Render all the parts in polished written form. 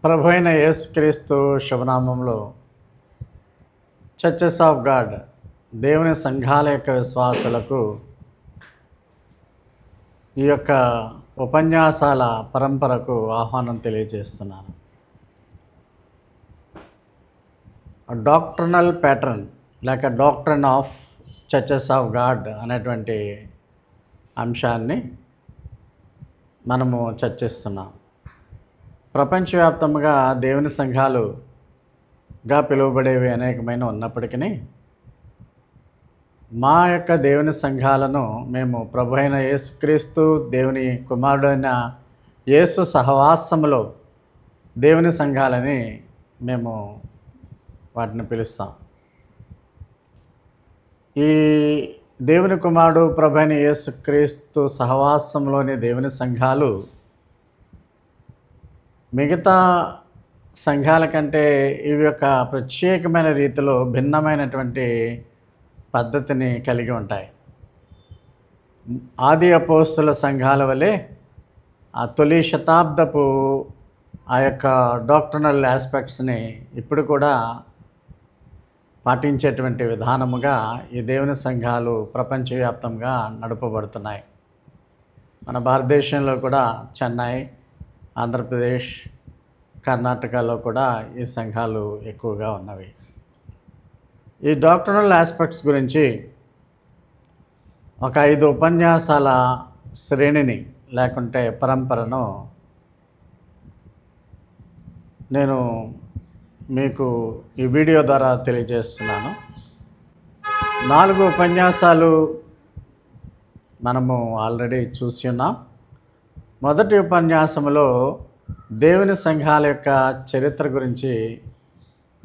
ప్రభు అయిన యేసుక్రీస్తు శుభనామంలో churches of God దేవుని సంఘాల యొక్క విశ్వాసులకు ఈ యొక్క ఉపన్యాసాల పరంపరకు ఆహ్వానం తెలియజేస్తున్నాను. డాక్ట్రినల్ ప్యాటర్న్ లేక doctrine of churches of God అనేటువంటి అంశాన్ని మనము చర్చిస్తున్నాం. ప్రపంచవ్యాప్తంగా దేవుని సంఘాలుగా పిలువబడేవి అనేకమైన ఉన్నప్పటికీ మా యొక్క దేవుని సంఘాలను మేము ప్రభు అయిన యేసుక్రీస్తు దేవుని కుమారుడైన యేసు సహవాసములో దేవుని సంఘాలని మేము వాటిని పిలుస్తాం. ఈ దేవుని కుమారుడు ప్రభు అయిన యేసుక్రీస్తు సహవాసంలోని దేవుని సంఘాలు మిగతా సంఘాల కంటే ఇవి యొక్క ప్రత్యేకమైన రీతిలో భిన్నమైనటువంటి పద్ధతిని కలిగి ఉంటాయి. ఆది అపోస్తుల సంఘాల వలె ఆ తొలి శతాబ్దపు ఆ యొక్క డాక్ట్రినల్ ఆస్పెక్ట్స్ని ఇప్పుడు కూడా పాటించేటువంటి విధానముగా ఈ దేవుని సంఘాలు ప్రపంచవ్యాప్తంగా నడపబడుతున్నాయి. మన భారతదేశంలో కూడా చెన్నై, ఆంధ్రప్రదేశ్, కర్ణాటకలో కూడా ఈ సంఘాలు ఎక్కువగా ఉన్నవి. ఈ డాక్ట్రినల్ ఆస్పెక్ట్స్ గురించి ఒక 5 ఉపన్యాసాల శ్రేణిని లేకుంటే పరంపరను నేను మీకు ఈ వీడియో ద్వారా తెలియజేస్తున్నాను. 4 ఉపన్యాసాలు మనము ఆల్రెడీ చూసి ఉన్నాం. మొదటి ఉపన్యాసంలో దేవుని సంఘాల యొక్క చరిత్ర గురించి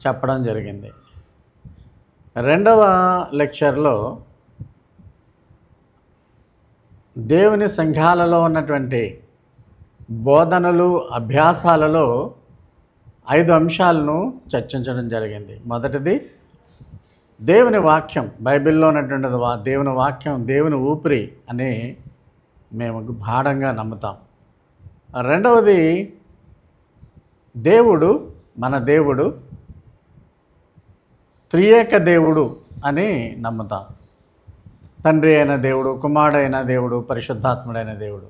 చెప్పడం జరిగింది. రెండవ లెక్చర్లో దేవుని సంఘాలలో ఉన్నటువంటి బోధనలు, అభ్యాసాలలో 5 అంశాలను చర్చించడం జరిగింది. మొదటిది దేవుని వాక్యం, బైబిల్లో ఉన్నటువంటిది దేవుని వాక్యం దేవుని ఊపిరి అని మేము గాఢంగా నమ్ముతాం. రెండవది దేవుడు, మన దేవుడు త్రియేక దేవుడు అని నమ్ముతాం. తండ్రి అయిన దేవుడు, కుమారుడైన దేవుడు, పరిశుద్ధాత్ముడైన దేవుడు.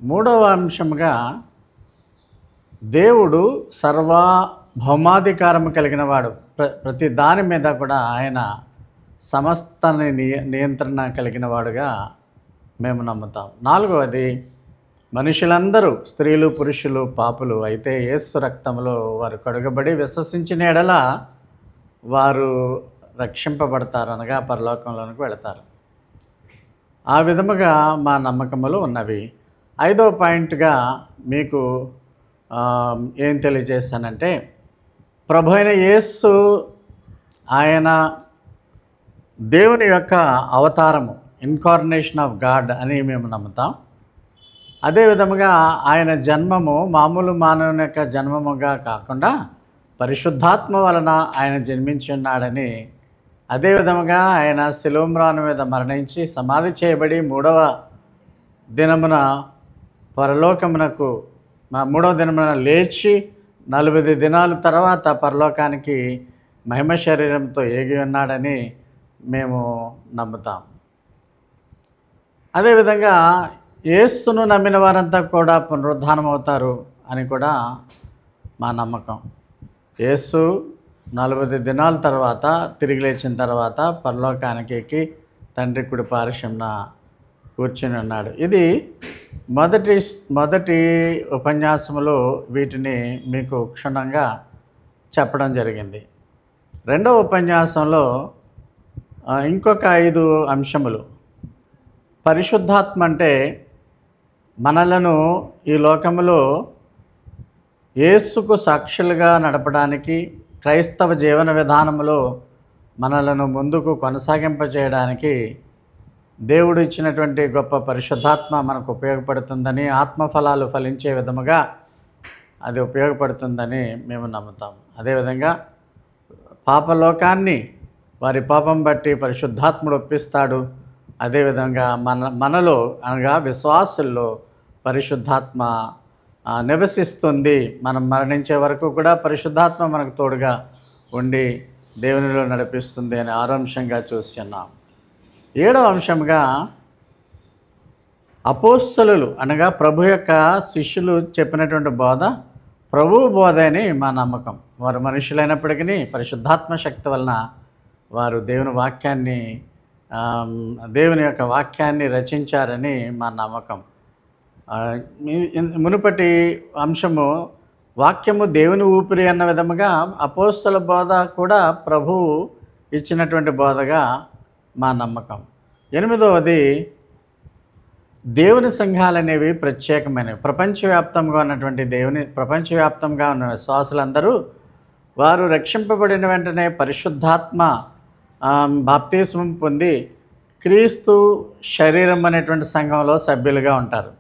మూడవ అంశంగా దేవుడు సర్వభౌమాధికారము కలిగిన వాడు, ప్రతి దాని మీద కూడా ఆయన సమస్త నియంత్రణ కలిగిన వాడుగా మేము నమ్ముతాం. నాలుగవది మనుషులందరూ, స్త్రీలు పురుషులు పాపులు అయితే యేసు రక్తంలో వారు కడుగబడి విశ్వసించిన ఎడల వారు రక్షింపబడతారు, అనగా పరలోకంలోనికి వెళతారు. ఆ విధముగా మా నమ్మకములు ఉన్నవి. 5వ పాయింట్గా మీకు ఏం తెలియజేస్తానంటే, ప్రభు అయిన యేసు ఆయన దేవుని యొక్క అవతారము, ఇన్కార్నేషన్ ఆఫ్ గాడ్ అని మేము నమ్ముతాం. అదేవిధముగా ఆయన జన్మము మామూలు మానవుని యొక్క జన్మముగా కాకుండా పరిశుద్ధాత్మ వలన ఆయన జన్మించి ఉన్నాడని, అదేవిధముగా ఆయన శిలువ మీద మరణించి సమాధి చేయబడి 3వ దినమున పరలోకమునకు 3వ దినమున లేచి 40 దినాల తర్వాత పరలోకానికి మహిమ శరీరంతో ఏగి ఉన్నాడని మేము నమ్ముతాం. అదేవిధంగా యేసును నమ్మిన వారంతా కూడా పునరుద్ధానం అవుతారు అని కూడా మా నమ్మకం. యేసు 40 దినాల తర్వాత తిరిగి లేచిన తర్వాత పరలోకానికి ఎక్కి తండ్రి కుడి పార్శ్వమున కూర్చుని ఉన్నాడు. ఇది మొదటి ఉపన్యాసములో వీటిని మీకు క్షుణ్ణంగా చెప్పడం జరిగింది. రెండవ ఉపన్యాసంలో ఇంకొక 5 అంశములు. పరిశుద్ధాత్మ అంటే మనలను ఈ లోకములో యేసుకు సాక్షులుగా నడపడానికి, క్రైస్తవ జీవన విధానములో మనలను ముందుకు కొనసాగింపజేయడానికి దేవుడు ఇచ్చినటువంటి గొప్ప పరిశుద్ధాత్మ మనకు ఉపయోగపడుతుందని, ఆత్మఫలాలు ఫలించే విధముగా అది ఉపయోగపడుతుందని మేము నమ్ముతాం. అదేవిధంగా పాపలోకాన్ని వారి పాపం బట్టి పరిశుద్ధాత్ముడు ఒప్పిస్తాడు. అదేవిధంగా మనలో అనగా విశ్వాసుల్లో పరిశుద్ధాత్మ నివసిస్తుంది. మనం మరణించే వరకు కూడా పరిశుద్ధాత్మ మనకు తోడుగా ఉండి దేవునిలో నడిపిస్తుంది అని 6వ అంశంగా చూస్తున్నాం. 7వ అంశంగా అపోస్తలులు అనగా ప్రభు యొక్క శిష్యులు చెప్పినటువంటి బోధ ప్రభువు బోధ అని మా నమ్మకం. వారు మనుషులైనప్పటికీ పరిశుద్ధాత్మ శక్తి వలన వారు దేవుని యొక్క వాక్యాన్ని రచించారని మా నమ్మకం. మునుపటి అంశము వాక్యము దేవుని ఊపిరి అన్న విధముగా అపోస్తల బోధ కూడా ప్రభువు ఇచ్చినటువంటి బోధగా మా నమ్మకం. 8వది దేవుని సంఘాలు అనేవి ప్రత్యేకమైనవి. ప్రపంచవ్యాప్తంగా ఉన్న విశ్వాసులందరూ వారు రక్షింపబడిన వెంటనే పరిశుద్ధాత్మ బాప్తిస్మం పొంది క్రీస్తు శరీరం అనేటువంటి సంఘంలో సభ్యులుగా ఉంటారు.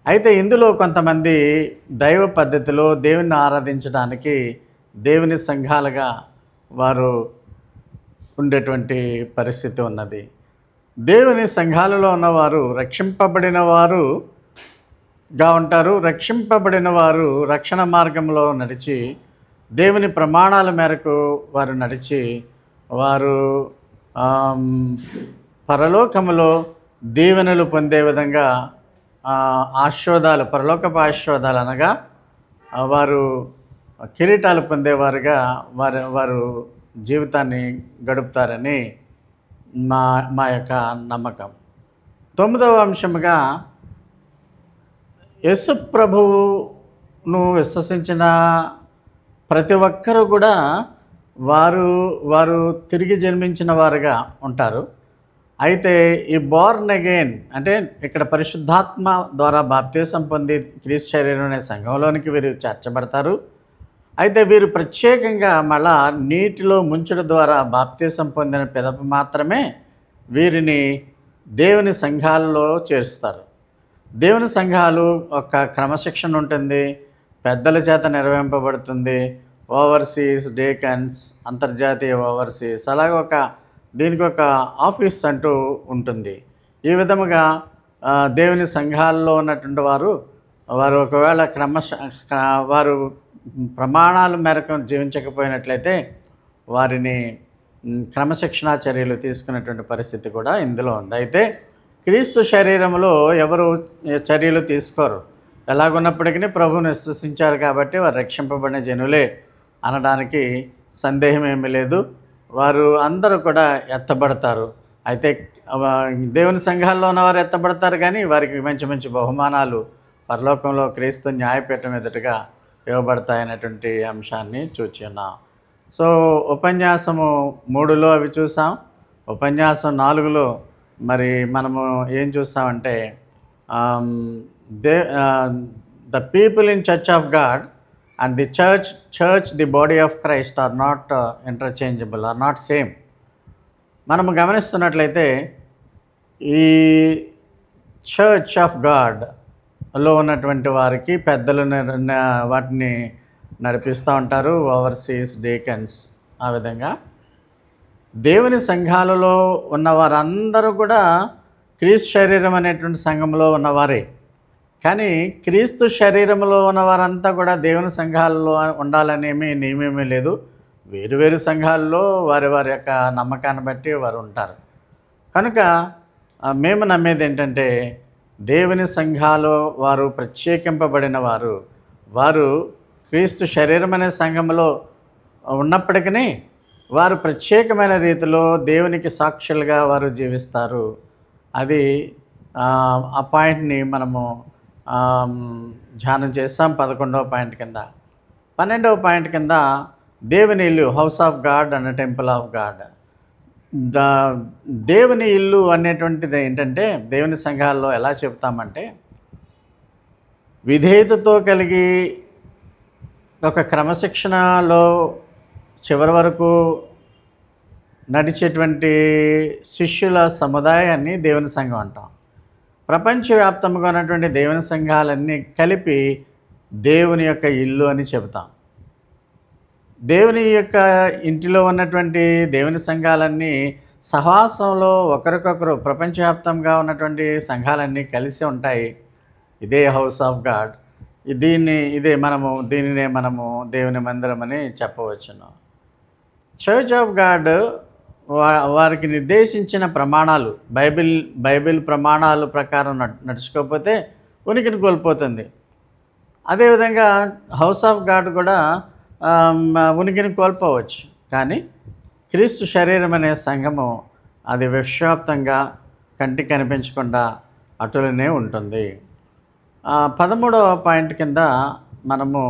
అయితే ఇందులో కొంతమంది దైవ పద్ధతిలో దేవుని ఆరాధించడానికి దేవుని సంఘాలుగా వారు ఉండేటువంటి పరిస్థితి ఉన్నది. దేవుని సంఘాలలో ఉన్నవారు రక్షింపబడిన వారుగా ఉంటారు. రక్షింపబడిన వారు రక్షణ మార్గంలో నడిచి దేవుని ప్రమాణాల మేరకు వారు నడిచి వారు పరలోకములో దీవెనలు పొందే విధంగా పరలోకపు ఆశీర్వాదాలు అనగా వారు కిరీటాలు పొందేవారుగా వారు జీవితాన్ని గడుపుతారని మా యొక్క నమ్మకం. 9వ అంశముగా యేసు ప్రభువును విశ్వసించిన ప్రతి ఒక్కరూ కూడా వారు తిరిగి జన్మించిన వారుగా ఉంటారు. అయితే ఈ బోర్న్ అగైన్ అంటే ఇక్కడ పరిశుద్ధాత్మ ద్వారా బాప్తిసం పొంది క్రీస్తు శరీరం అనే సంఘంలోనికి వీరు చేర్చబడతారు. అయితే వీరు ప్రత్యేకంగా మళ్ళా నీటిలో ముంచడం ద్వారా బాప్తిసం పొందిన పిదప మాత్రమే వీరిని దేవుని సంఘాలలో చేరుస్తారు. దేవుని సంఘాలు ఒక క్రమశిక్షణ ఉంటుంది, పెద్దల చేత నిర్వహింపబడుతుంది. ఓవర్సీస్ డేకన్స్, అంతర్జాతీయ ఓవర్సీస్, అలాగే దీనికి ఒక ఆఫీస్ అంటూ ఉంటుంది. ఈ విధముగా దేవుని సంఘాల్లో ఉన్నటువంటి వారు ఒకవేళ వారు ప్రమాణాల మేరకు జీవించకపోయినట్లయితే వారిని క్రమశిక్షణా చర్యలు తీసుకునేటువంటి పరిస్థితి కూడా ఇందులో ఉంది. అయితే క్రీస్తు శరీరంలో ఎవరు చర్యలు తీసుకోరు. ఎలాగున్నప్పటికీ ప్రభువుని విశ్వసించారు కాబట్టి వారు రక్షింపబడిన జనులే అనడానికి సందేహం ఏమీ లేదు. వారు అందరూ కూడా ఎత్తబడతారు. అయితే దేవుని సంఘాల్లో ఉన్నవారు ఎత్తబడతారు, కానీ వారికి మంచి మంచి బహుమానాలు పరలోకంలో క్రీస్తు న్యాయపీఠం ఎదుటిగా ఇవ్వబడతాయనేటువంటి అంశాన్ని చూచున్నాం. సో ఉపన్యాసము 3లో అవి చూసాం. ఉపన్యాసం 4లో మరి మనము ఏం చూస్తామంటే the people in church of God and the church the body of Christ are not interchangeable, are not same. మనము గమనిస్తున్నట్లయితే ఈ చర్చ్ ఆఫ్ గాడ్లో ఉన్నటువంటి వారికి పెద్దలు వాటిని నడిపిస్తూ ఉంటారు, ఓవర్సీస్ డీకన్స్. ఆ విధంగా దేవుని సంఘాలలో ఉన్న వారందరూ కూడా క్రీస్తు శరీరం అనేటువంటి సంఘంలో ఉన్నవారే. కానీ క్రీస్తు శరీరంలో ఉన్నవారంతా కూడా దేవుని సంఘాలలో ఉండాలనేమి నియమేమీ లేదు. వేరు సంఘాల్లో వారి యొక్క నమ్మకాన్ని బట్టి వారు ఉంటారు. కనుక మేము నమ్మేది ఏంటంటే దేవుని సంఘాలు వారు ప్రత్యేకింపబడిన వారు క్రీస్తు శరీరం అనే సంఘంలో ఉన్నప్పటికీ వారు ప్రత్యేకమైన రీతిలో దేవునికి సాక్షులుగా వారు జీవిస్తారు. అది ఆ పాయింట్ని మనము ధ్యానం చేస్తాం 11వ పాయింట్ కింద. 12వ పాయింట్ కింద దేవుని ఇల్లు, house of God and temple of God. దేవుని ఇల్లు అనేటువంటిది ఏంటంటే దేవుని సంఘాల్లో ఎలా చెప్తామంటే విధేయతతో కలిగి ఒక క్రమశిక్షణలో చివరి వరకు నడిచేటువంటి శిష్యుల సముదాయాన్ని దేవుని సంఘం అంటాం. ప్రపంచవ్యాప్తంగా ఉన్నటువంటి దేవుని సంఘాలన్నీ కలిపి దేవుని యొక్క ఇల్లు అని చెబుతాం. దేవుని యొక్క ఇంటిలో ఉన్నటువంటి దేవుని సంఘాలన్నీ సహవాసంలో ఒకరికొకరు ప్రపంచవ్యాప్తంగా ఉన్నటువంటి సంఘాలన్నీ కలిసి ఉంటాయి. ఇదే హౌస్ ఆఫ్ గాడ్. దీనినే మనము దేవుని మందిరం అని చెప్పవచ్చును. చర్చ్ ఆఫ్ గాడ్ వారికి నిర్దేశించిన ప్రమాణాలు బైబిల్ ప్రమాణాల ప్రకారం నడుచుకోకపోతే ఉనికిని కోల్పోతుంది. అదేవిధంగా హౌస్ ఆఫ్ గాడ్ కూడా ఉనికిని కోల్పోవచ్చు. కానీ క్రీస్తు శరీరం అనే సంఘము అది విశ్వవ్యాప్తంగా కంటికి కనిపించకుండా అటులనే ఉంటుంది. 13వ పాయింట్ కింద మనము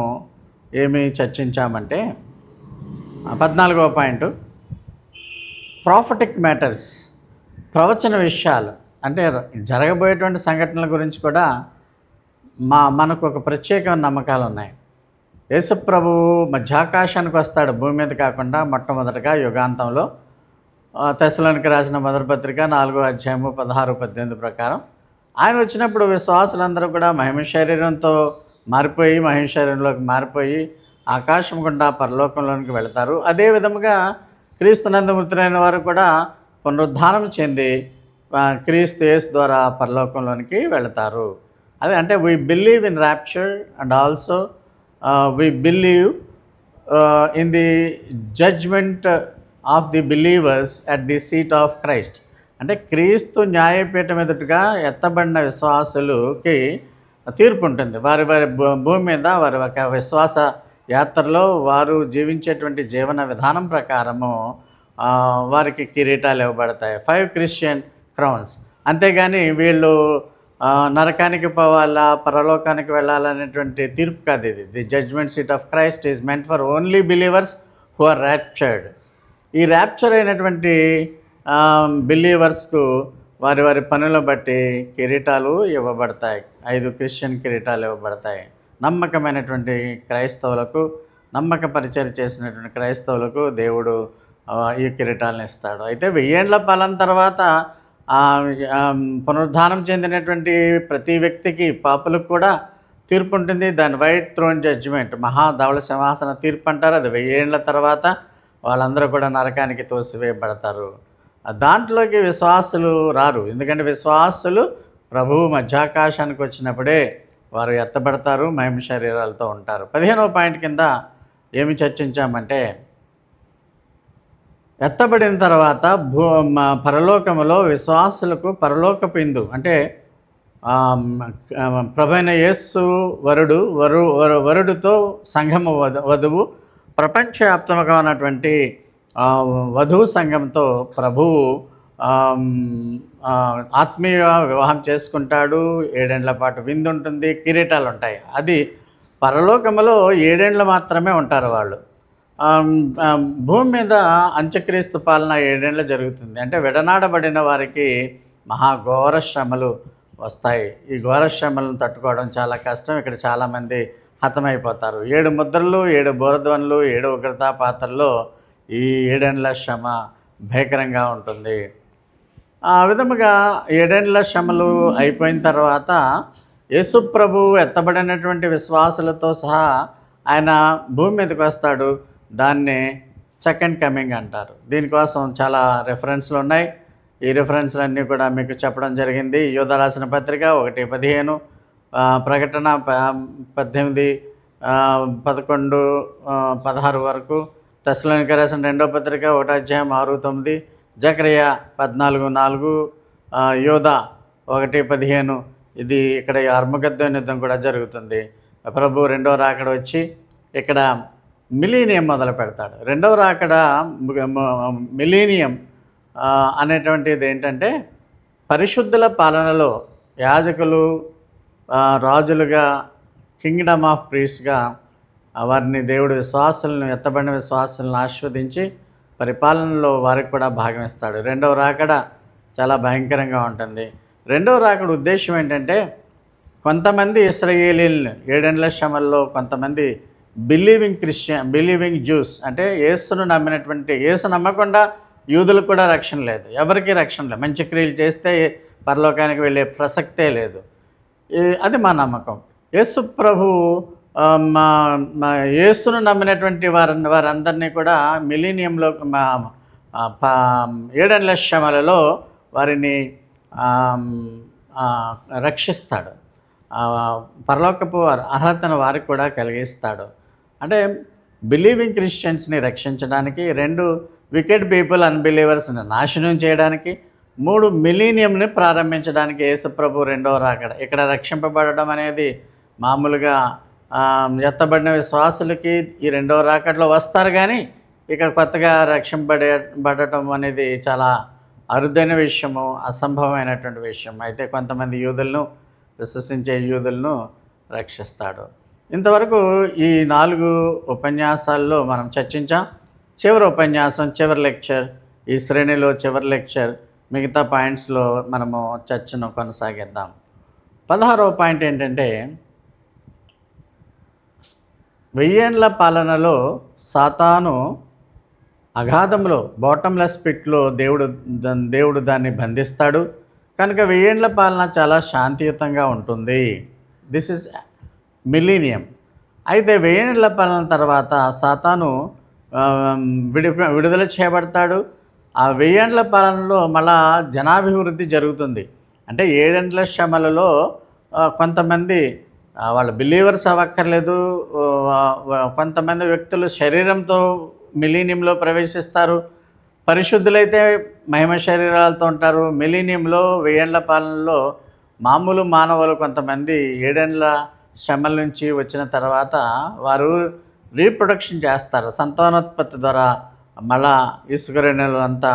ఏమి చర్చించామంటే 14వ పాయింట్ ప్రాఫిటిక్ మ్యాటర్స్, ప్రవచన విషయాలు. అంటే జరగబోయేటువంటి సంఘటనల గురించి కూడా మనకు ఒక ప్రత్యేకమైన నమ్మకాలు ఉన్నాయి. యేసుప్రభువు మధ్యాకాశానికి వస్తాడు, భూమి మీద కాకుండా మొట్టమొదటిగా యుగాంతంలో. తెస్సలోనికి రాసిన మొదటి పత్రిక 4వ అధ్యాయము 16-18 ప్రకారం ఆయన వచ్చినప్పుడు విశ్వాసులందరూ కూడా మహిమ శరీరంతో మారిపోయి మహిమ శరీరంలోకి మారిపోయి ఆకాశం గుండా పరలోకంలోనికి వెళతారు. అదే విధముగా క్రీస్తునందు మృతులైన వారు కూడా పునరుద్ధానం చెంది క్రీస్తు యేసు ద్వారా పరలోకంలోనికి వెళతారు. అదే అంటే we believe in rapture and also we believe in the judgement of the believers at the seat of Christ. అంటే క్రీస్తు న్యాయపీఠం ఎదుటిగా ఎత్తబడిన విశ్వాసులకి తీర్పు ఉంటుంది. వారి భూమి మీద వారి ఒక విశ్వాస యాత్రలో వారు జీవించేటువంటి జీవన విధానం ప్రకారము వారికి కిరీటాలు ఇవ్వబడతాయి, 5 క్రిస్టియన్ క్రౌన్స్. అంతేగాని వీళ్ళు నరకానికి పోవాలా పరలోకానికి వెళ్ళాలనేటువంటి తీర్పు కాదు ఇది. The judgement seat of Christ is meant for only believers who are raptured. ఈ ర్యాప్చర్ అయినటువంటి బిలీవర్స్కు వారి వారి పనులను బట్టి కిరీటాలు ఇవ్వబడతాయి, 5 క్రిస్టియన్ కిరీటాలు ఇవ్వబడతాయి. నమ్మకమైనటువంటి క్రైస్తవులకు, నమ్మక పరిచయం చేసినటువంటి క్రైస్తవులకు దేవుడు ఈ కిరీటాలను ఇస్తాడు. అయితే 1000 ఏండ్ల పాలన తర్వాత పునరుద్ధానం చెందినటువంటి ప్రతి వ్యక్తికి, పాపులకు కూడా తీర్పు ఉంటుంది. దాని వైట్ థ్రోన్ జడ్జిమెంట్, మహాధవళ సింహాసన తీర్పు అంటారు. అది 1000 ఏండ్ల తర్వాత వాళ్ళందరూ కూడా నరకానికి తోసివేయబడతారు. దాంట్లోకి విశ్వాసులు రారు. ఎందుకంటే విశ్వాసులు ప్రభువు మధ్యాకాశానికి వచ్చినప్పుడే వారు ఎత్తబడతారు, మహిమ శరీరాలతో ఉంటారు. 15వ పాయింట్ కింద ఏమి చర్చించామంటే ఎత్తబడిన తర్వాత పరలోకములో విశ్వాసులకు పరలోకపు ఇందు అంటే ప్రభువైన యేసు వరుడుతో సంఘము వధువు, ప్రపంచవ్యాప్తంగా ఉన్నటువంటి వధువు సంఘంతో ప్రభువు ఆత్మీయ వివాహం చేసుకుంటాడు. 7 ఏండ్ల పాటు విందు ఉంటుంది, కిరీటాలు ఉంటాయి. అది పరలోకములో 7 ఏండ్లు మాత్రమే ఉంటారు వాళ్ళు. భూమి మీద అంత్యక్రీస్తు పాలన 7 ఏండ్లు జరుగుతుంది. అంటే విడనాడబడిన వారికి మహాఘోర శ్రమలు వస్తాయి. ఈ ఘోర శ్రమలను తట్టుకోవడం చాలా కష్టం. ఇక్కడ చాలామంది హతమైపోతారు. 7 ముద్రలు, 7 బోరధ్వనులు, 7 ఉగ్రతా పాత్రల్లో ఈ 7 ఏండ్ల శ్రమ భయంకరంగా ఉంటుంది. ఆ విధముగా 7 ఏండ్ల శ్రమలు అయిపోయిన తర్వాత యేసు ప్రభువు ఎత్తబడినటువంటి విశ్వాసులతో సహా ఆయన భూమి మీదకి వస్తాడు. దాన్ని సెకండ్ కమింగ్ అంటారు. దీనికోసం చాలా రెఫరెన్స్లు ఉన్నాయి. ఈ రెఫరెన్స్లన్నీ కూడా మీకు చెప్పడం జరిగింది. యోధా రాసిన పత్రిక 1:15, ప్రకటన 18, 11, 16 వరకు, తెస్సలోనికీయులకు రాసిన 2వ పత్రిక 1:6-9, జకరియా 14:4, యోధా 1:15. ఇది ఇక్కడ అర్మగద్దోన్ యుద్ధం కూడా జరుగుతుంది. ప్రభు 2వ రాకడ వచ్చి ఇక్కడ మిలీనియం మొదలు పెడతాడు. 2వ రాకడ మిలీనియం అనేటువంటిది ఏంటంటే పరిశుద్ధుల పాలనలో యాజకులు రాజులుగా, కింగ్డమ్ ఆఫ్ ప్రీస్ట్గా వారిని దేవుడు విశ్వాసులను, ఎత్తబడిన విశ్వాసులను ఆస్వాదించి పరిపాలనలో వారికి కూడా భాగం ఇస్తాడు. 2వ రాకడ చాలా భయంకరంగా ఉంటుంది. 2వ రాకడ ఉద్దేశం ఏంటంటే కొంతమంది ఇశ్రాయేలీలను 7 ఏండ్ల శ్రమల్లో కొంతమంది బిలీవింగ్ జ్యూస్ అంటే యేసును నమ్మినటువంటి, యేసు నమ్మకుండా యూదులకు కూడా రక్షణ లేదు, ఎవరికీ రక్షణ లేదు. మంచి క్రియలు చేస్తే పరలోకానికి వెళ్ళే ప్రసక్తే లేదు. అది మా నమ్మకం. యేసు ప్రభు యేసును నమ్మినటువంటి వారందరినీ కూడా మిలీనియంలో 7 ఏండ్ల శ్రమలలో వారిని రక్షిస్తాడు. పరలోకపు అర్హతను వారికి కూడా కలిగిస్తాడు. అంటే బిలీవింగ్ క్రిస్టియన్స్ని రక్షించడానికి, 2 వికెడ్ పీపుల్ అన్బిలీవర్స్ని నాశనం చేయడానికి, 3 మిలీనియంని ప్రారంభించడానికి యేసుప్రభు రెండవ రాకడ. ఇక్కడ రక్షింపబడడం అనేది మామూలుగా ఎత్తబడిన విశ్వాసులకి ఈ రెండవ రాకడలో వస్తారు, కానీ ఇక్కడ కొత్తగా బడటం అనేది చాలా అరుదైన విషయము, అసంభవమైనటువంటి విషయం. అయితే కొంతమంది యూదులను, విశ్వసించే యూదులను రక్షిస్తాడు. ఇంతవరకు ఈ 4 ఉపన్యాసాల్లో మనం చర్చించాం. చివరి ఉపన్యాసం, చివరి లెక్చర్, ఈ శ్రేణిలో చివరి లెక్చర్, మిగతా పాయింట్స్లో మనము చర్చను కొనసాగిద్దాం. 16వ పాయింట్ ఏంటంటే, 1000 ఏండ్ల పాలనలో సాతాను అగాధంలో, బాటమ్లెస్ పిట్లో దేవుడు దాన్ని బంధిస్తాడు. కనుక 1000 ఏండ్ల పాలన చాలా శాంతియుతంగా ఉంటుంది. This is millennium. అయితే 1000 ఏండ్ల పాలన తర్వాత సాతాను విడుదల చేయబడతాడు. ఆ 1000 ఏండ్ల పాలనలో మళ్ళా జనాభివృద్ధి జరుగుతుంది. అంటే 7 ఏండ్ల శ్రమలలో కొంతమంది వాళ్ళు బిలీవర్స్ అవ్వక్కర్లేదు, కొంతమంది వ్యక్తులు శరీరంతో మిలీనియంలో ప్రవేశిస్తారు. పరిశుద్ధులైతే మహిమ శరీరాలతో ఉంటారు. మిలీనియంలో 1000 ఏండ్ల పాలనలో మామూలు మానవులు కొంతమంది 7 ఏండ్ల శ్రమల నుంచి వచ్చిన తర్వాత వారు రీప్రొడక్షన్ చేస్తారు. సంతానోత్పత్తి ద్వారా మళ్ళా ఇసుకరేణులు అంతా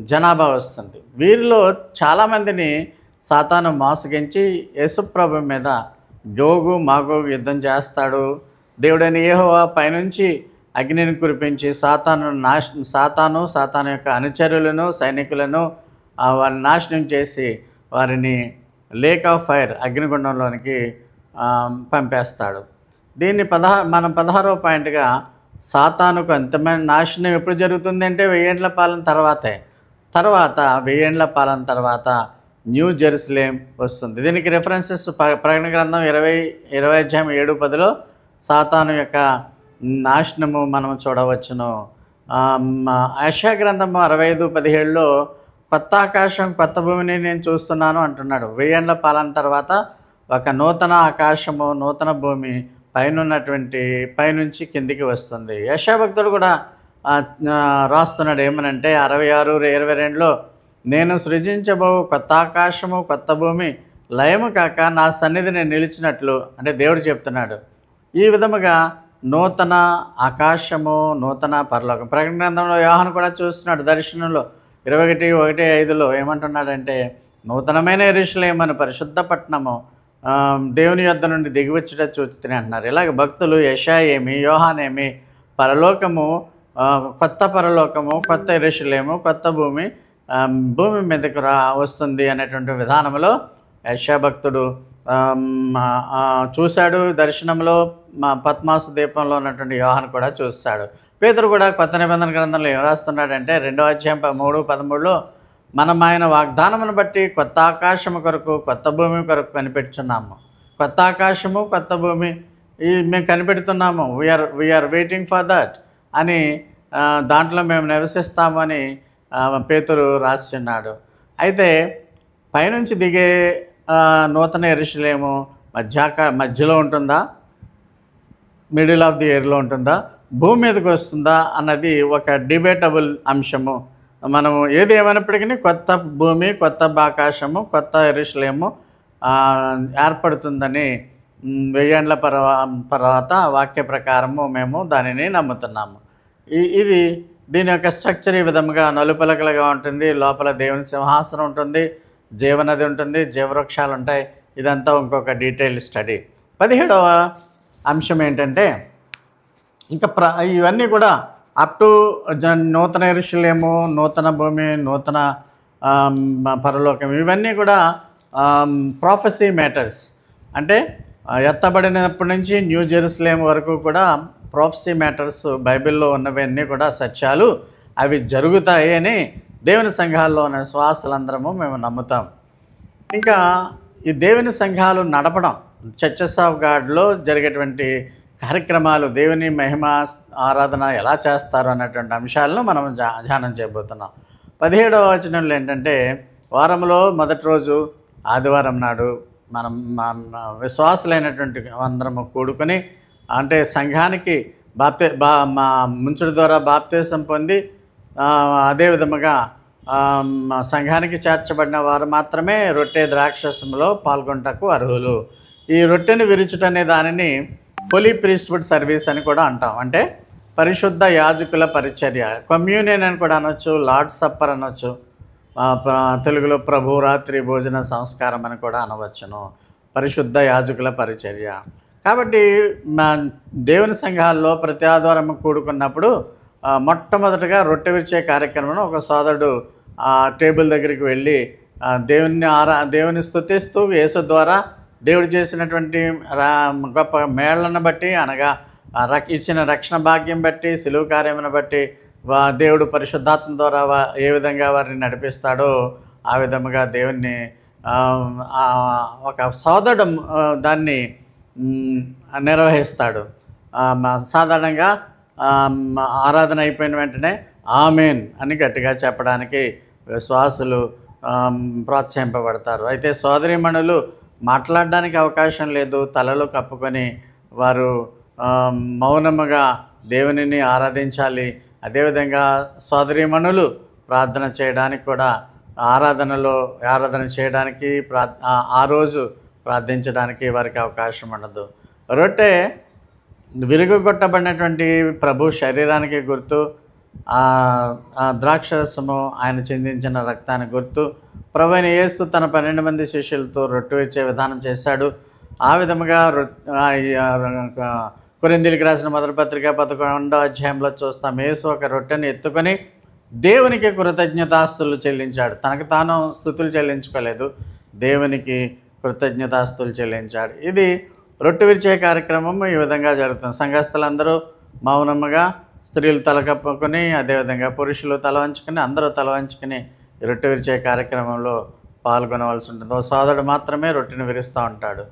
జనాభా వస్తుంది. వీరిలో చాలామందిని సాతాను మోసగించి యేసుప్రభు మీద గోగు మాగోగు యుద్ధం చేస్తాడు. దేవుడైన యెహోవా పైనుంచి అగ్నిని కురిపించి సాతాను యొక్క అనుచరులను, సైనికులను వారిని నాశనం చేసి వారిని లేక్ ఆఫ్ ఫైర్, అగ్నిగుండంలోనికి పంపేస్తాడు. దీన్ని మనం 16వ పాయింట్గా, సాతానుకు అంతమైన నాశనం ఎప్పుడు జరుగుతుంది అంటే 1000 ఏండ్ల పాలన తర్వాతే. 1000 ఏండ్ల పాలన తర్వాత న్యూ జెరూసలేం వస్తుంది. దీనికి రెఫరెన్సెస్ ప్రకటన గ్రంథం 20:7-10లో సాతాను యొక్క నాశనము మనం చూడవచ్చును. యెషయా గ్రంథము 65:17లో కొత్త ఆకాశం కొత్త భూమిని నేను చూస్తున్నాను అంటున్నాడు. 1000 ఏండ్ల పాలన తర్వాత ఒక నూతన ఆకాశము, నూతన భూమి పైనుంచి కిందికి వస్తుంది. యెషయా భక్తుడు కూడా రాస్తున్నాడు ఏమనంటే 66:22లో, నేను సృజించబో కొత్త ఆకాశము కొత్త భూమి లయము కాక నా సన్నిధిని నిలిచినట్లు, అంటే దేవుడు చెప్తున్నాడు. ఈ విధముగా నూతన ఆకాశము, నూతన పరలోకం. ప్రకటన గ్రంథంలో యోహాను కూడా చూస్తున్నాడు దర్శనంలో 21:1-5లో ఏమంటున్నాడంటే, నూతనమైన యెరూషలేము అను పరిశుద్ధ పట్టణము దేవుని యొద్ద నుండి దిగివచ్చుట చూచితిని అంటున్నారు. ఇలాగ భక్తులు యెషయా ఏమి, యోహానేమి, పరలోకము, కొత్త పరలోకము, కొత్త యెరూషలేము, కొత్త భూమి మీదకు వస్తుంది అనేటువంటి విధానంలో యెషయా భక్తుడు చూశాడు. దర్శనంలో పద్మాసు దీపంలో ఉన్నటువంటి యోహాను కూడా చూస్తాడు. పేతురు కూడా కొత్త నిబంధన గ్రంథంలో ఏం రాస్తున్నాడంటే 2వ అధ్యాయం 3:13లో, మనం ఆయన వాగ్దానమును బట్టి కొత్త ఆకాశము కొరకు కొత్త భూమి కొరకు కనిపెట్టుచున్నాము. కొత్త ఆకాశము కొత్త భూమి మేము కనిపెడుతున్నాము. వీఆర్ వెయిటింగ్ ఫర్ దట్ అని, దాంట్లో మేము నివసిస్తామని పేతురు రాస్తున్నాడు. అయితే పైనుంచి దిగే నూతన యెరూషలేము మధ్యలో ఉంటుందా, మిడిల్ ఆఫ్ ది ఇయర్లో ఉంటుందా, భూమి మీదకి వస్తుందా అన్నది ఒక డిబేటబుల్ అంశము. మనము ఏది ఏమైనప్పటికీ కొత్త భూమి, కొత్త ఆకాశము, కొత్త యెరూషలేము ఏర్పడుతుందని 1000 ఏండ్ల తర్వాత వాక్య ప్రకారము మేము దానిని నమ్ముతున్నాము. దీని యొక్క స్ట్రక్చర్ ఈ విధంగా నలుపలకలుగా ఉంటుంది. లోపల దేవుని సింహాసనం ఉంటుంది, జీవనది ఉంటుంది, జీవవృక్షాలు ఉంటాయి. ఇదంతా ఇంకొక డీటెయిల్ స్టడీ. 17వ అంశం ఏంటంటే, ఇంకా ఇవన్నీ కూడా అప్ టు నూతన యెరూషలేము, నూతన భూమి, నూతన పరలోకం, ఇవన్నీ కూడా ప్రాఫెసీ మ్యాటర్స్. అంటే ఎత్తబడినప్పటి నుంచి న్యూ జెరూసలేం వరకు కూడా ప్రాఫెసీ మ్యాటర్స్, బైబిల్లో ఉన్నవన్నీ కూడా సత్యాలు, అవి జరుగుతాయి అని దేవుని సంఘాల్లో ఉన్న విశ్వాసులందరము మేము నమ్ముతాం. ఇంకా ఈ దేవుని సంఘాలు నడపడం, చర్చెస్ ఆఫ్ గాడ్లో జరిగేటువంటి కార్యక్రమాలు, దేవుని మహిమ ఆరాధన ఎలా చేస్తారు అన్నటువంటి అంశాలను మనం ధ్యానం చేయబోతున్నాం. 17వ వచనంలో ఏంటంటే, వారంలో మొదటి రోజు ఆదివారం నాడు మనం విశ్వాసులైనటువంటి అందరము కూడుకొని, అంటే సంఘానికి ముంచుడు ద్వారా బాప్తీసం పొంది అదే విధముగా సంఘానికి చేర్చబడిన వారు మాత్రమే రొట్టె ద్రాక్షసములో పాల్గొనటకు అర్హులు. ఈ రొట్టెని విరుచుటనే దానిని హోలీ ప్రీస్ట్హుడ్ సర్వీస్ అని కూడా అంటాం. అంటే పరిశుద్ధ యాజకుల పరిచర్య, కమ్యూనియన్ అని కూడా అనొచ్చు, లార్డ్ సప్పర్ అనొచ్చు, తెలుగులో ప్రభు రాత్రి భోజన సంస్కారం అని కూడా అనవచ్చును. పరిశుద్ధ యాజకుల పరిచర్య. కాబట్టి దేవుని సంఘాల్లో ప్రతి ఆదివారం కూడుకున్నప్పుడు మొట్టమొదటిగా రొట్టె విరిచే కార్యక్రమంలో ఒక సోదరుడు టేబుల్ దగ్గరికి వెళ్ళి దేవుని స్తుతిస్తూ యేసు ద్వారా దేవుడు చేసినటువంటి గొప్ప మేళ్లను బట్టి, అనగా ఇచ్చిన రక్షణ భాగ్యం బట్టి, సిలువ కార్యమును బట్టి దేవుడు పరిశుద్ధాత్మ ద్వారా ఏ విధంగా వారిని నడిపిస్తాడో ఆ విధముగా దేవుణ్ణి ఒక సోదరుడు దాన్ని నిర్వహిస్తాడు. సాధారణంగా ఆరాధన అయిపోయిన వెంటనే ఆమెన్ అని గట్టిగా చెప్పడానికి విశ్వాసులు ప్రోత్సహింపబడతారు. అయితే సోదరీమణులు మాట్లాడడానికి అవకాశం లేదు. తలలు కప్పుకొని వారు మౌనముగా దేవునిని ఆరాధించాలి. అదేవిధంగా సోదరీమణులు ప్రార్థన చేయడానికి కూడా ఆరాధన చేయడానికి ఆ రోజు ప్రార్థించడానికి వారికి అవకాశం ఉండదు. రొట్టె విరుగుగొట్టబడినటువంటి ప్రభు శరీరానికి గుర్తు, ద్రాక్షరసము ఆయన చిందించిన రక్తానికి గుర్తు. ప్రభువైన యేసు తన 12 మంది శిష్యులతో రొట్టె విరిచే విధానం చేశాడు. ఆ విధముగా కొరింథీయులకు రాసిన మొదటి పత్రిక 11వ అధ్యాయంలో చూస్తాం. యేసు ఒక రొట్టెని ఎత్తుకొని దేవునికి కృతజ్ఞతాస్తులు చెల్లించాడు. తనకు తాను స్తుతులు చెల్లించుకోలేదు, దేవునికి కృతజ్ఞతాస్తులు చెల్లించాడు. ఇది రొట్టె విరిచే కార్యక్రమం ఈ విధంగా జరుగుతుంది. సంఘస్థులందరూ మౌనముగా, స్త్రీలు తల కప్పుకొని, అదేవిధంగా పురుషులు తల వంచుకొని, అందరూ తల వంచుకొని రొట్టె విరిచే కార్యక్రమంలో పాల్గొనవలసి ఉంటుంది. ఓ సోదరుడు మాత్రమే రొట్టెని విరుస్తూ ఉంటాడు.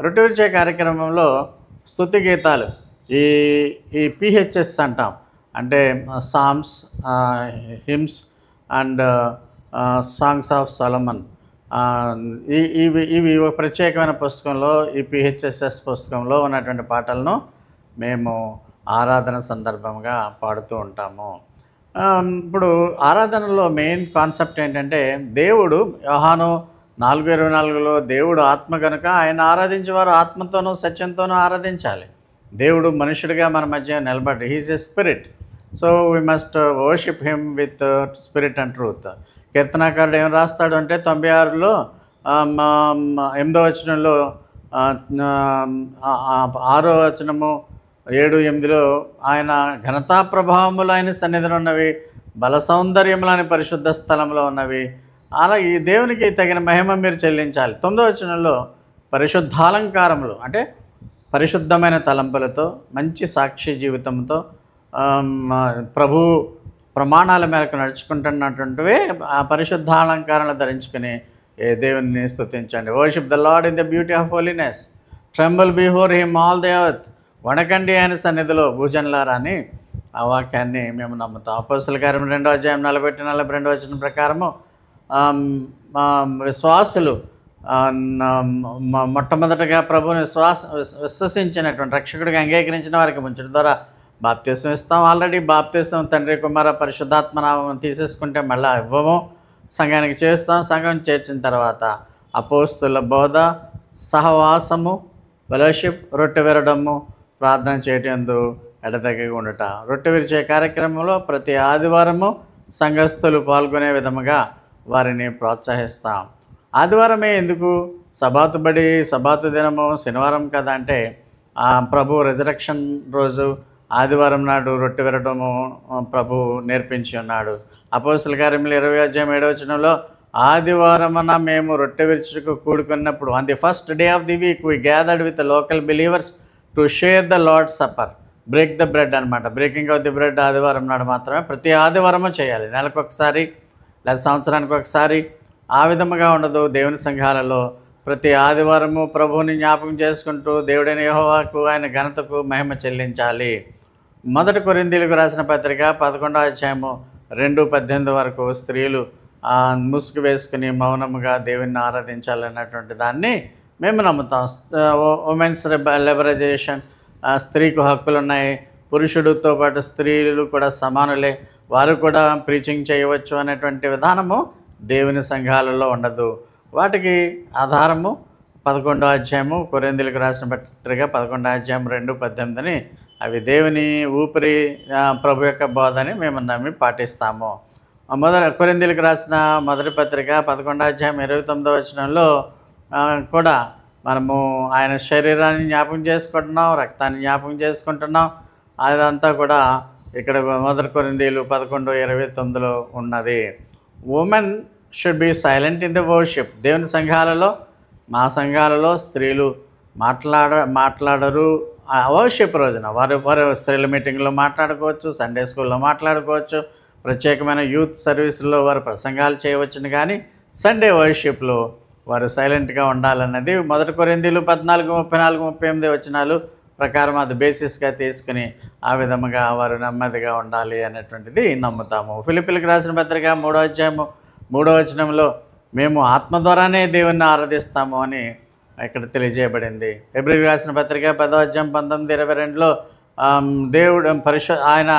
రొట్టె విరిచే కార్యక్రమంలో స్తుతి గీతాలు, ఈ PHS అంటాం, అంటే psalms, hymns and songs of Solomon. ఇవి ప్రత్యేకమైన పుస్తకంలో, ఈ PHSS పుస్తకంలో ఉన్నటువంటి పాటలను మేము ఆరాధన సందర్భంగా పాడుతూ ఉంటాము. ఇప్పుడు ఆరాధనలో మెయిన్ కాన్సెప్ట్ ఏంటంటే, దేవుడు యోహాను 4:24లో దేవుడు ఆత్మ కనుక ఆయన ఆరాధించేవారు ఆత్మతోనూ సత్యంతోనూ ఆరాధించాలి. దేవుడు మనుషుడిగా మన మధ్య నిలబడి, he is a spirit, so we must worship him with spirit and truth. కీర్తనాకారుడు ఏం రాస్తాడు అంటే 96లో 8వ వచనంలో, 6వ వచనము, 7, 8లో ఆయన ఘనతా ప్రభావములు ఆయన సన్నిధిలో ఉన్నవి, బల సౌందర్యములని పరిశుద్ధ స్థలంలో ఉన్నవి, అలా ఈ దేవునికి తగిన మహిమ మీరు చెల్లించాలి. 9వ వచనంలో పరిశుద్ధాలంకారములు, అంటే పరిశుద్ధమైన తలంపులతో, మంచి సాక్షి జీవితంతో, ప్రభు ప్రమాణాల మేరకు నడుచుకుంటున్నటువంటివే ఆ పరిశుద్ధాలంకారాలను ధరించుకుని దేవుని స్తుతించండి. Worship the Lord in the beauty of holiness, tremble before him all the earth, వణకండి ఆయన సన్నిధిలో భూజనులారా అని ఆ వాక్యాన్ని మేము నమ్ముతాం. అపోస్తలుల కార్యం 2వ అధ్యాయం 41-42 వచనం ప్రకారము విశ్వాసులు మొట్టమొదటగా ప్రభువుని విశ్వసించినటువంటి రక్షకుడిగా అంగీకరించిన వారికి ముంచడం ద్వారా బాప్తీసం ఇస్తాం. ఆల్రెడీ బాప్తీసం తండ్రి కుమార పరిశుద్ధాత్మనామం తీసేసుకుంటే మళ్ళీ ఇవ్వము, సంఘానికి చేస్తాం. సంఘం చేర్చిన తర్వాత అపోస్తుల బోధ, సహవాసము, ఫెలోషిప్, రొట్టె విరడము, ప్రార్థన చేయటందు ఎడతెగక ఉండట. రొట్టె విరిచే కార్యక్రమంలో ప్రతి ఆదివారము సంఘస్థులు పాల్గొనే విధముగా వారిని ప్రోత్సహిస్తాం. ఆదివారమే ఎందుకు? సబాతు బడి, సబాతు దినము శనివారం కదా అంటే ప్రభు రెజరక్షన్ రోజు ఆదివారం నాడు రొట్టె విరడము ప్రభు నేర్పించి ఉన్నాడు. అపోస్తలుల కార్యములు 20వ అధ్యాయం 7వ వచనంలో, ఆదివారమున మేము రొట్టె విరుచుటకు కూడుకున్నప్పుడు, on the first day of the week we gathered with local believers to share the Lord supper, break the bread అనమాట. బ్రేకింగ్ ఆఫ్ ది బ్రెడ్ ఆదివారం నాడు మాత్రమే, ప్రతి ఆదివారము చేయాలి. నెలకు ఒకసారి లేదా సంవత్సరానికి ఒకసారి ఆ విధముగా ఉండదు. దేవుని సంఘాలలో ప్రతి ఆదివారము ప్రభువుని జ్ఞాపకం చేసుకుంటూ దేవుడైన యెహోవాకు, ఆయన ఘనతకు మహిమ చెల్లించాలి. మొదటి కొరింథీయులకు రాసిన పత్రిక 11వ అధ్యాయము 2:18 వరకు స్త్రీలు ముసుగు వేసుకుని మౌనముగా దేవుని ఆరాధించాలన్నటువంటి దాన్ని మేము నమ్ముతాం. ఉమెన్స్ లిబరైజేషన్, స్త్రీకు హక్కులు ఉన్నాయి, పురుషుడితో పాటు స్త్రీలు కూడా సమానులే, వారు కూడా ప్రీచింగ్ చేయవచ్చు అనేటువంటి విధానము దేవుని సంఘాలలో ఉండదు. వాటికి ఆధారము 11వ అధ్యాయము, కొరింథీయులకు రాసిన పత్రిక 11వ అధ్యాయం 2:18 అవి దేవుని ఊపిరి, ప్రభు యొక్క బోధని మేము నమ్మి పాటిస్తాము. కొరింథీయులకు రాసిన మొదటి పత్రిక 11వ అధ్యాయం 29వ వచనంలో కూడా మనము ఆయన శరీరాన్ని జ్ఞాపకం చేసుకుంటున్నాం, రక్తాన్ని జ్ఞాపకం చేసుకుంటున్నాం. అదంతా కూడా ఇక్కడ మొదటి కొరింథీయులు 11:29లో ఉన్నది. Women should be silent in the worship. దేవుని సంఘాలలో, మా సంఘాలలో స్త్రీలు మాట్లాడరు. వర్షిప్ రోజున వారు స్త్రీల మీటింగ్లో మాట్లాడుకోవచ్చు, సండే స్కూల్లో మాట్లాడుకోవచ్చు, ప్రత్యేకమైన యూత్ సర్వీసుల్లో వారు ప్రసంగాలు చేయవచ్చును. కానీ సండే వర్షిప్లో వారు సైలెంట్గా ఉండాలన్నది మొదటి కొరింథీయులు 14:34-38 వచనాలు ప్రకారం అది బేసిస్గా తీసుకుని ఆ విధముగా వారు నెమ్మదిగా ఉండాలి అనేటువంటిది నమ్ముతాము. ఫిలిప్పీలకు రాసిన పత్రిక 3వ అధ్యాయము 3వ వచనంలో మేము ఆత్మ ద్వారానే దేవుణ్ణి ఆరాధిస్తాము అని ఇక్కడ తెలియజేయబడింది. హెబ్రీయులకు రాసిన పత్రిక 10వ అధ్యాయం 19-22లో దేవుడు ఆయన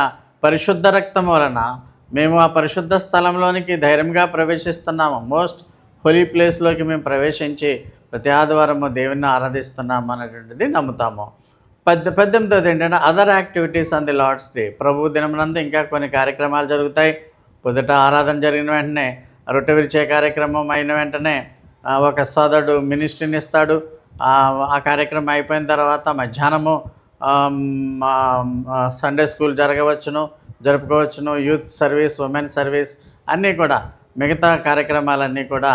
పరిశుద్ధ రక్తం వలన మేము ఆ పరిశుద్ధ స్థలంలోనికి ధైర్యంగా ప్రవేశిస్తున్నాము. మోస్ట్ హోలీ ప్లేస్లోకి మేము ప్రవేశించి ప్రతి ఆదివారము దేవుణ్ణి ఆరాధిస్తున్నాము అనేటువంటిది నమ్ముతాము. 18వ ఏంటంటే other activities on the Lord's day. ప్రభు దినమునందు ఇంకా కొన్ని కార్యక్రమాలు జరుగుతాయి. పొద్దుట ఆరాధన జరిగిన వెంటనే రొట్టె విరిచే కార్యక్రమం అయిన వెంటనే ఒక సోదరుడు మినిస్ట్రీని ఇస్తాడు. ఆ కార్యక్రమం అయిపోయిన తర్వాత మధ్యాహ్నము సండే స్కూల్ జరుపుకోవచ్చును. యూత్ సర్వీస్, ఉమెన్ సర్వీస్ అన్నీ కూడా, మిగతా కార్యక్రమాలన్నీ కూడా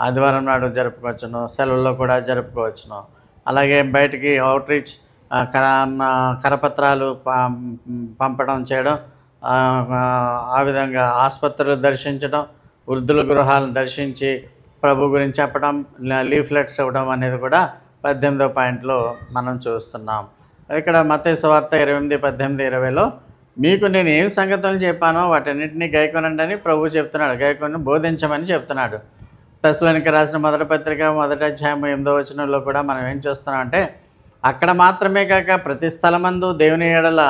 ఆదివారం నాడు జరుపుకోవచ్చును, సెలవుల్లో కూడా జరుపుకోవచ్చును. అలాగే బయటికి అవుట్రీచ్ కరపత్రాలు పంపడం చేయడం, ఆ విధంగా ఆసుపత్రులు దర్శించడం, వృద్ధుల గృహాలను దర్శించి ప్రభు గురించి చెప్పడం, లీఫ్లెట్స్ ఇవ్వడం అనేది కూడా 18వ పాయింట్లో మనం చూస్తున్నాం. ఇక్కడ మత్తయి సువార్త 28:18-20లో మీకు నేను ఏం సంగతులు చెప్పానో వాటన్నిటినీ గైకొనండి అని ప్రభు చెప్తున్నాడు. గైకొని బోధించమని చెప్తున్నాడు. తెస్సలోనికీ రాసిన మొదటి పత్రిక 1వ అధ్యాయం 8వ వచనంలో కూడా మనం ఏం చేస్తున్నాం అంటే, అక్కడ మాత్రమే కాక ప్రతి స్థలమందు దేవుని ఎడల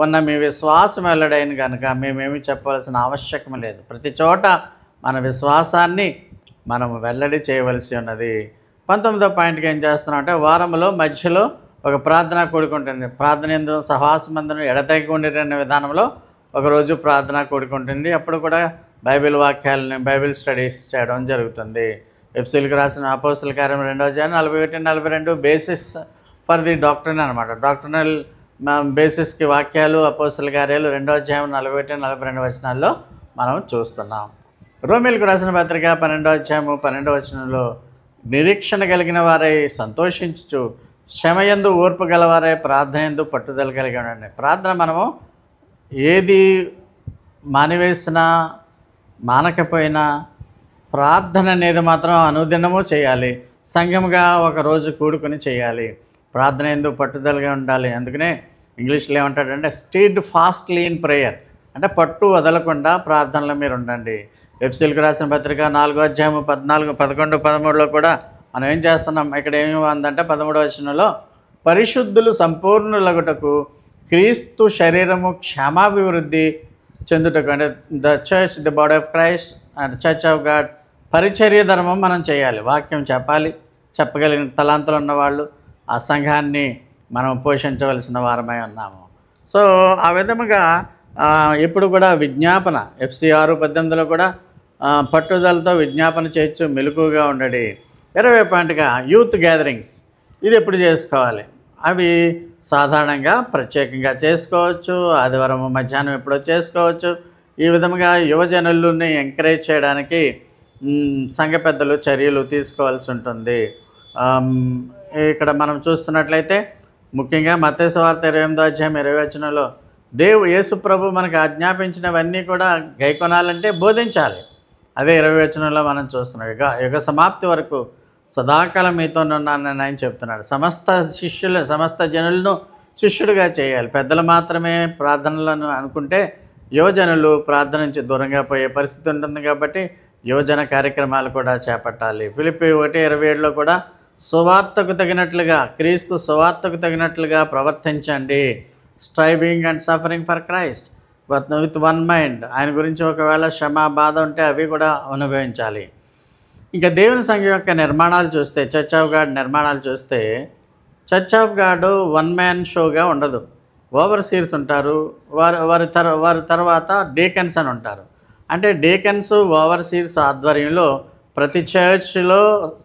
ఉన్న మీ విశ్వాసం వెల్లడైన కనుక మేమేమి చెప్పవలసిన ఆవశ్యకం లేదు. ప్రతి చోట మన విశ్వాసాన్ని మనము వెల్లడి చేయవలసి ఉన్నది. 19వ పాయింట్కి ఏం చేస్తున్నాం అంటే, వారంలో మధ్యలో ఒక ప్రార్థన కూడుకుంటుంది. ప్రార్థన ఎందుకు సహవాసమందును ఎడతెగక ఉండిన విధానంలో ఒకరోజు ప్రార్థన కూడుకుంటుంది. అప్పుడు కూడా బైబిల్ వాక్యాలని, బైబిల్ స్టడీస్ చేయడం జరుగుతుంది. ఎఫెసీయులకు రాసిన అపోస్తలుల కార్యం 2వ అధ్యాయం 41-42 బేసిస్ ఫర్ ది డాక్ట్రిన్ అనమాట. డాక్ట్రినల్ బేసిస్కి వాక్యాలు అపోస్తలుల కార్యాలు 2వ అధ్యాయం 41-42 వచనాల్లో మనం చూస్తున్నాం. రోమీయులకు రాసిన పత్రిక 12వ అధ్యాయం 12వ వచనంలో నిరీక్షణ కలిగిన వారై సంతోషించుచు శ్రమయందు ఓర్పు గలవారే ప్రార్థనయందు పట్టుదల కలిగి ఉండండి. ప్రార్థన మనము ఏది మానివేసినా మానకపోయినా ప్రార్థన అనేది మాత్రం అనుదినము చేయాలి. సంఘముగా ఒకరోజు కూడుకొని చేయాలి. ప్రార్థన యందు పట్టుదలగా ఉండాలి. అందుకనే ఇంగ్లీష్లో ఏమంటాడంటే స్టీడ్ ఫాస్ట్లీ ఇన్ ప్రేయర్, అంటే పట్టు వదలకుండా ప్రార్థనలో మీరు ఉండండి. ఎఫెసీయులకు రాసిన పత్రిక 4వ అధ్యాయం 14, 11, 13లో కూడా మనం ఏం చేస్తున్నాం. ఇక్కడ ఏమి ఉందంటే 13వ వచనంలో పరిశుద్ధులు సంపూర్ణులగుటకు క్రీస్తు శరీరము క్షేమాభివృద్ధి చెందుటకు, అంటే the church, the body of Christ and church of God, పరిచర్య ధర్మం మనం చేయాలి. వాక్యం చెప్పాలి. చెప్పగలిగిన తలాంతులు ఉన్నవాళ్ళు ఆ సంఘాన్ని మనం పోషించవలసిన వారమై ఉన్నాము. సో ఆ విధముగా ఎప్పుడు కూడా విజ్ఞాపన, FC 6:18లో కూడా పట్టుదలతో విజ్ఞాపన చేయొచ్చు, మెలకుగా ఉండడి. 20వ పాయింట్గా యూత్ గ్యాదరింగ్స్. ఇది ఎప్పుడు చేసుకోవాలి? అవి సాధారణంగా ప్రత్యేకంగా చేసుకోవచ్చు, ఆదివారం మధ్యాహ్నం ఎప్పుడో చేసుకోవచ్చు. ఈ విధముగా యువజనులని ఎంకరేజ్ చేయడానికి సంఘ పెద్దలు చర్యలు తీసుకోవాల్సి ఉంటుంది. ఇక్కడ మనం చూస్తున్నట్లయితే ముఖ్యంగా మత్తయి సువార్త 28వ అధ్యాయం 20వ వచనంలో యేసు ప్రభు మనకు ఆజ్ఞాపించినవన్నీ కూడా గైకొనాలంటే బోధించాలి. అదే 20వ వచనంలో మనం చూస్తున్నాం. యుగ సమాప్తి వరకు సదాకాలం మీతోనున్నానని ఆయన చెప్తున్నాడు. సమస్త జనులను శిష్యుడిగా చేయాలి. పెద్దలు మాత్రమే ప్రార్థనలను అనుకుంటే యువజనులు ప్రార్థన నుంచి దూరంగా పోయే పరిస్థితి ఉంటుంది. కాబట్టి యువజన కార్యక్రమాలు కూడా చేపట్టాలి. ఫిలిప్పీ 1:27లో కూడా సువార్తకు తగినట్లుగా, క్రీస్తు సువార్తకు తగినట్లుగా ప్రవర్తించండి. Striving and suffering for Christ with one mind. ఆయన గురించి ఒకవేళ శ్రమ, బాధ ఉంటే అవి కూడా అనుభవించాలి. ఇంకా దేవుని సంఘం యొక్క నిర్మాణాలు చూస్తే, చర్చ్ ఆఫ్ గాడ్ నిర్మాణాలు చూస్తే, church of God one man షోగా ఉండదు. ఓవర్సీర్స్ ఉంటారు. వారి తర్వాత డీకన్స్ అని ఉంటారు. అంటే డీకన్స్, ఓవర్సీర్స్ ఆధ్వర్యంలో ప్రతి చర్చ్లో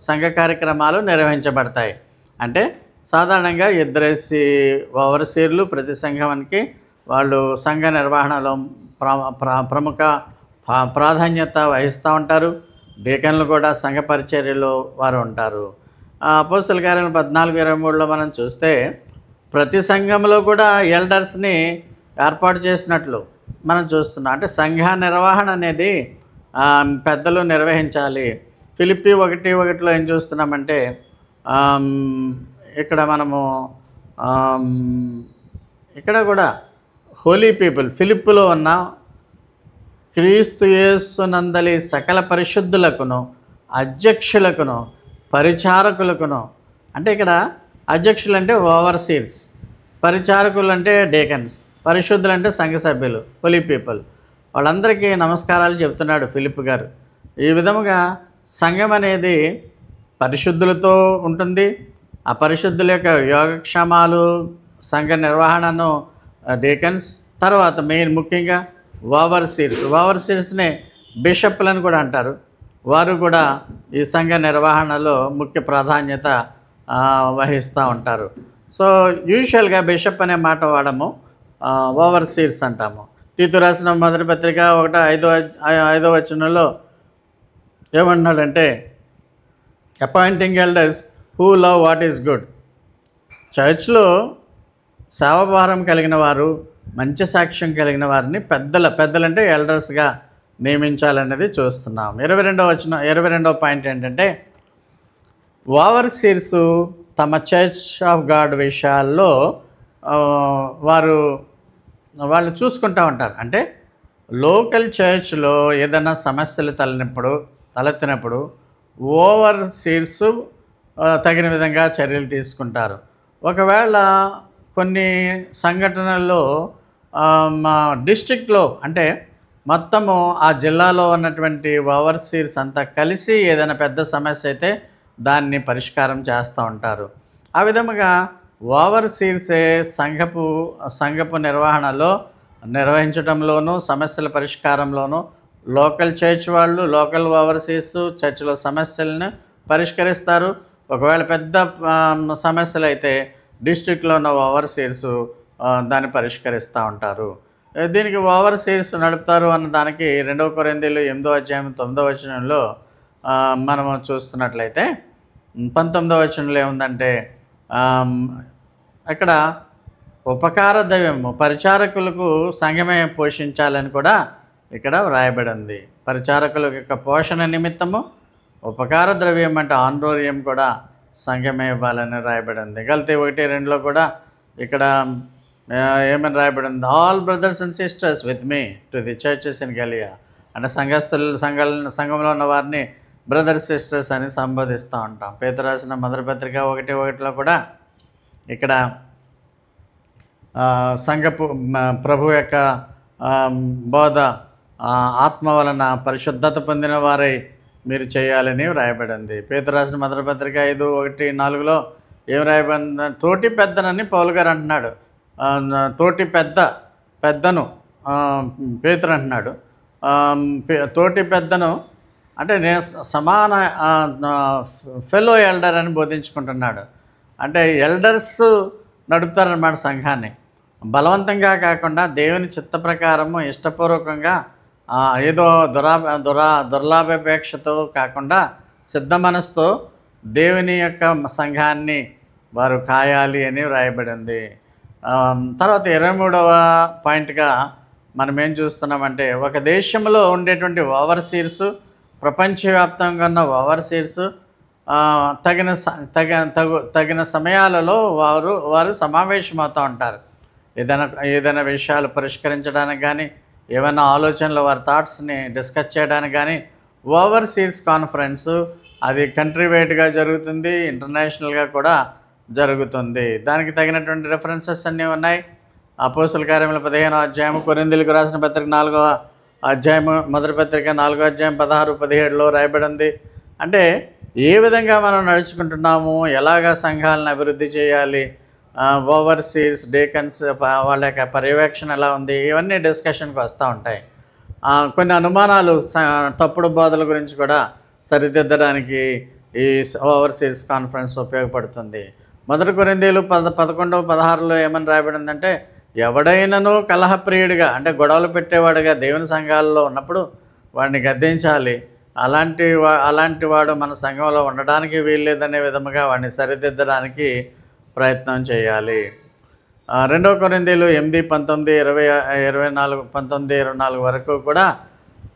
సంఘ కార్యక్రమాలు నిర్వహించబడతాయి. అంటే సాధారణంగా 2 ఓవర్సీర్లు ప్రతి సంఘానికి వాళ్ళు సంఘ నిర్వహణలో ప్రముఖ ప్రాధాన్యత వహిస్తూ ఉంటారు. డీకన్లు కూడా సంఘ పరిచర్యలో వారు ఉంటారు. అపోస్తలుల కార్యాలు 14:23లో మనం చూస్తే ప్రతి సంఘంలో కూడా ఎల్డర్స్ని ఏర్పాటు చేసినట్లు మనం చూస్తున్నాం. అంటే సంఘ నిర్వహణ అనేది పెద్దలు నిర్వహించాలి. ఫిలిప్పీ 1:1లో ఏం చూస్తున్నామంటే ఇక్కడ మనము ఇక్కడ కూడా హోలీ పీపుల్, ఫిలిప్పులో ఉన్న క్రీస్తు యేసునందలి సకల పరిశుద్ధులకును, అధ్యక్షులకును, పరిచారకులకును, అంటే ఇక్కడ అధ్యక్షులు అంటే ఓవర్సీర్స్, పరిచారకులు అంటే డేకన్స్, పరిశుద్ధులు అంటే సంఘ సభ్యులు, హోలీ పీపుల్, వాళ్ళందరికీ నమస్కారాలు చెప్తున్నాడు ఫిలిప్ గారు. ఈ విధముగా సంఘం అనేది పరిశుద్ధులతో ఉంటుంది. ఆ పరిశుద్ధుల యొక్క యోగక్షేమాలు, సంఘ నిర్వహణను డీకన్స్, తర్వాత ముఖ్యంగా ఓవర్సీర్స్నే బిషప్లను కూడా అంటారు. వారు కూడా ఈ సంఘ నిర్వహణలో ముఖ్య ప్రాధాన్యత వహిస్తూ ఉంటారు. సో యూజువల్గా బిషప్ అనే మాట వాడము, ఓవర్సీర్స్ అంటాము. తీతు రాసిన మొదటి పత్రిక 1:5 వచనంలో ఏమన్నాడంటే, appointing elders who love what is good. చర్చ్లో సేవాభారం కలిగిన వారు, మంచి సాక్ష్యం కలిగిన వారిని పెద్దలంటే ఎల్డర్స్గా నియమించాలనేది చూస్తున్నాం. 22వ పాయింట్ ఏంటంటే, ఓవర్సీర్స్ తమ చర్చ్ ఆఫ్ గాడ్ విషయాల్లో వాళ్ళు చూసుకుంటూ ఉంటారు. అంటే లోకల్ చర్చ్లో ఏదైనా సమస్యలు తలెత్తినప్పుడు ఓవర్సీర్స్ తగిన విధంగా చర్యలు తీసుకుంటారు. ఒకవేళ కొన్ని సంఘటనల్లో మా డిస్ట్రిక్ట్లో, అంటే మొత్తము ఆ జిల్లాలో ఉన్నటువంటి ఓవర్సీర్స్ అంతా కలిసి ఏదైనా పెద్ద సమస్య అయితే దాన్ని పరిష్కారం చేస్తూ ఉంటారు. ఆ విధముగా ఓవర్సీర్సే సంఘపు నిర్వహణలో, నిర్వహించడంలోనూ, సమస్యల పరిష్కారంలోనూ లోకల్ చర్చ్ వాళ్ళు, లోకల్ ఓవర్సీర్స్ చర్చిలో సమస్యలను పరిష్కరిస్తారు. ఒకవేళ పెద్ద సమస్యలు అయితే డిస్ట్రిక్ట్లో ఉన్న ఓవర్సీర్స్ దాన్ని పరిష్కరిస్తూ ఉంటారు. దీనికి ఓవర్సీర్స్ నడుపుతారు అన్న దానికి 2 కొరింథీయులు 8:9 వచనంలో మనము చూస్తున్నట్లయితే 19వ వచనంలో ఏముందంటే, ఇక్కడ ఉపకార దైవము పరిచారకులకు సంఘమే పోషించాలని కూడా ఇక్కడ వ్రాయబడి ఉంది. పరిచారకుల యొక్క పోషణ నిమిత్తము ఉపకార ద్రవ్యం అంటే ఆన్రోరియం కూడా సంఘమే ఇవ్వాలని రాయబడి ఉంది. గలతీ 1:2లో కూడా ఇక్కడ ఏమని రాయబడి ఉంది, all brothers and sisters with me to the churches in Galatia. అంటే సంఘంలో ఉన్న వారిని బ్రదర్స్ సిస్టర్స్ అని సంబోధిస్తూ ఉంటాం. పేతురు రాసిన మొదటి పత్రిక 1:1లో కూడా ఇక్కడ సంఘపు ప్రభు యొక్క బోధ ఆత్మ వలన పరిశుద్ధత పొందిన వారై మీరు చేయాలని వ్రాయబడింది. పేతురు రాసిన మొదటి పత్రిక 5:1-4లో ఏం రాయబడింది, తోటి పెద్దనని పౌలు గారు అంటున్నాడు. తోటి పెద్దను పేతురు అంటున్నాడు. తోటి పెద్దను అంటే నేను సమాన ఫెలో ఎల్డర్ అని బోధించుకుంటున్నాడు. అంటే ఎల్డర్స్ నడుపుతారన్నమాట సంఘాన్ని. బలవంతంగా కాకుండా దేవుని చిత్త ప్రకారము ఇష్టపూర్వకంగా ఏదో దుర్లాభాపేక్షతో కాకుండా సిద్ధ మనసుతో దేవుని యొక్క సంఘాన్ని వారు కాయాలి అని వ్రాయబడింది. తర్వాత 23వ పాయింట్గా మనం ఏం చూస్తున్నామంటే, ఒక దేశంలో ఉండేటువంటి ఓవర్సీర్సు, ప్రపంచవ్యాప్తంగా ఉన్న ఓవర్సీర్సు తగిన సమయాలలో వారు సమావేశమవుతూ ఉంటారు. ఏదైనా విషయాలు పరిష్కరించడానికి కానీ, ఏమైనా ఆలోచనలు వారి థాట్స్ని డిస్కస్ చేయడానికి కానీ ఓవర్సీర్స్ కాన్ఫరెన్సు అది కంట్రీ వైడ్గా జరుగుతుంది, ఇంటర్నేషనల్గా కూడా జరుగుతుంది. దానికి తగినటువంటి రెఫరెన్సెస్ అన్నీ ఉన్నాయి. అపోస్తల కార్యములు 15వ అధ్యాయము, కొరింథీయులకు రాసిన పత్రిక 4వ అధ్యాయము, మొదటి పత్రిక 4వ అధ్యాయం 16, 17లో రాయబడి ఉంది. అంటే ఏ విధంగా మనం నడుచుకుంటున్నాము, ఎలాగా సంఘాలను అభివృద్ధి చేయాలి, ఓవర్సీస్ డేకన్స్ వాళ్ళ యొక్క పర్యవేక్షణ ఎలా ఉంది, ఇవన్నీ డిస్కషన్కి వస్తూ ఉంటాయి. కొన్ని అనుమానాలు తప్పుడు బోధల గురించి కూడా సరిదిద్దడానికి ఈ ఓవర్సీస్ కాన్ఫరెన్స్ ఉపయోగపడుతుంది. మొదటి కొరింథీయులు 11, 16లో ఏమని రాయబడిందంటే, ఎవడైనాను కలహప్రియుడిగా అంటే గొడవలు పెట్టేవాడుగా దేవుని సంఘాలలో ఉన్నప్పుడు వాడిని గద్దించాలి. అలాంటి వాడు మన సంఘంలో ఉండడానికి వీల్లేదనే విధముగా వాడిని సరిదిద్దడానికి ప్రయత్నం చేయాలి. 2 కొరింథీయులు 8, 19, 24, 19, 24 వరకు కూడా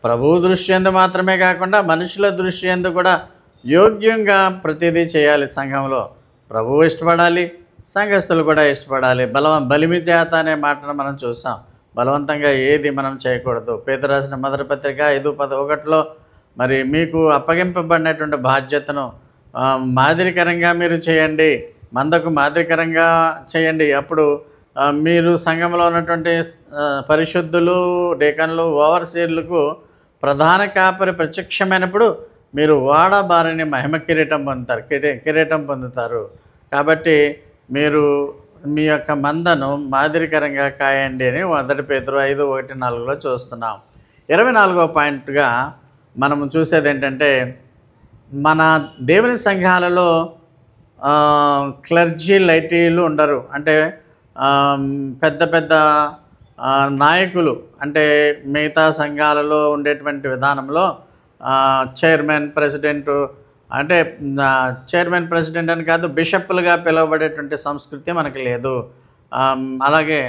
ప్రభువు దృష్ట్యందు మాత్రమే కాకుండా మనుషుల దృష్ట్యందు కూడా యోగ్యంగా ప్రతిదీ చేయాలి. సంఘంలో ప్రభువు ఇష్టపడాలి, సంఘస్థులు కూడా ఇష్టపడాలి. బలిమి చేత అనే మాటను మనం చూసాం. బలవంతంగా ఏది మనం చేయకూడదు. పేతురు రాసిన మొదటి పత్రిక 5:11లో మరి మీకు అప్పగింపబడినటువంటి బాధ్యతను మాదిరికరంగా మీరు చేయండి, మందకు మాదిరికరంగా చేయండి. అప్పుడు మీరు సంఘంలో ఉన్నటువంటి పరిశుద్ధులు, డేకన్లు, ఓవర్సీర్లకు ప్రధాన కాపరి ప్రత్యక్షమైనప్పుడు మీరు వాడబారిని మహిమ కిరీటం పొందుతారు. కాబట్టి మీరు మీ యొక్క మందను మాదిరికరంగా కాయండి అని 1 పేతురు 5:1-4లో చూస్తున్నాం. 24వ పాయింట్గా మనము చూసేది ఏంటంటే, మన దేవుని సంఘాలలో క్లర్జీ లైటీలు ఉండరు. అంటే పెద్ద పెద్ద నాయకులు, అంటే మిగతా సంఘాలలో ఉండేటువంటి విధానంలో చైర్మన్, ప్రెసిడెంటు, అంటే చైర్మన్, ప్రెసిడెంట్ అని కాదు, బిషప్లుగా పిలువబడేటువంటి సంస్కృతి మనకి లేదు. అలాగే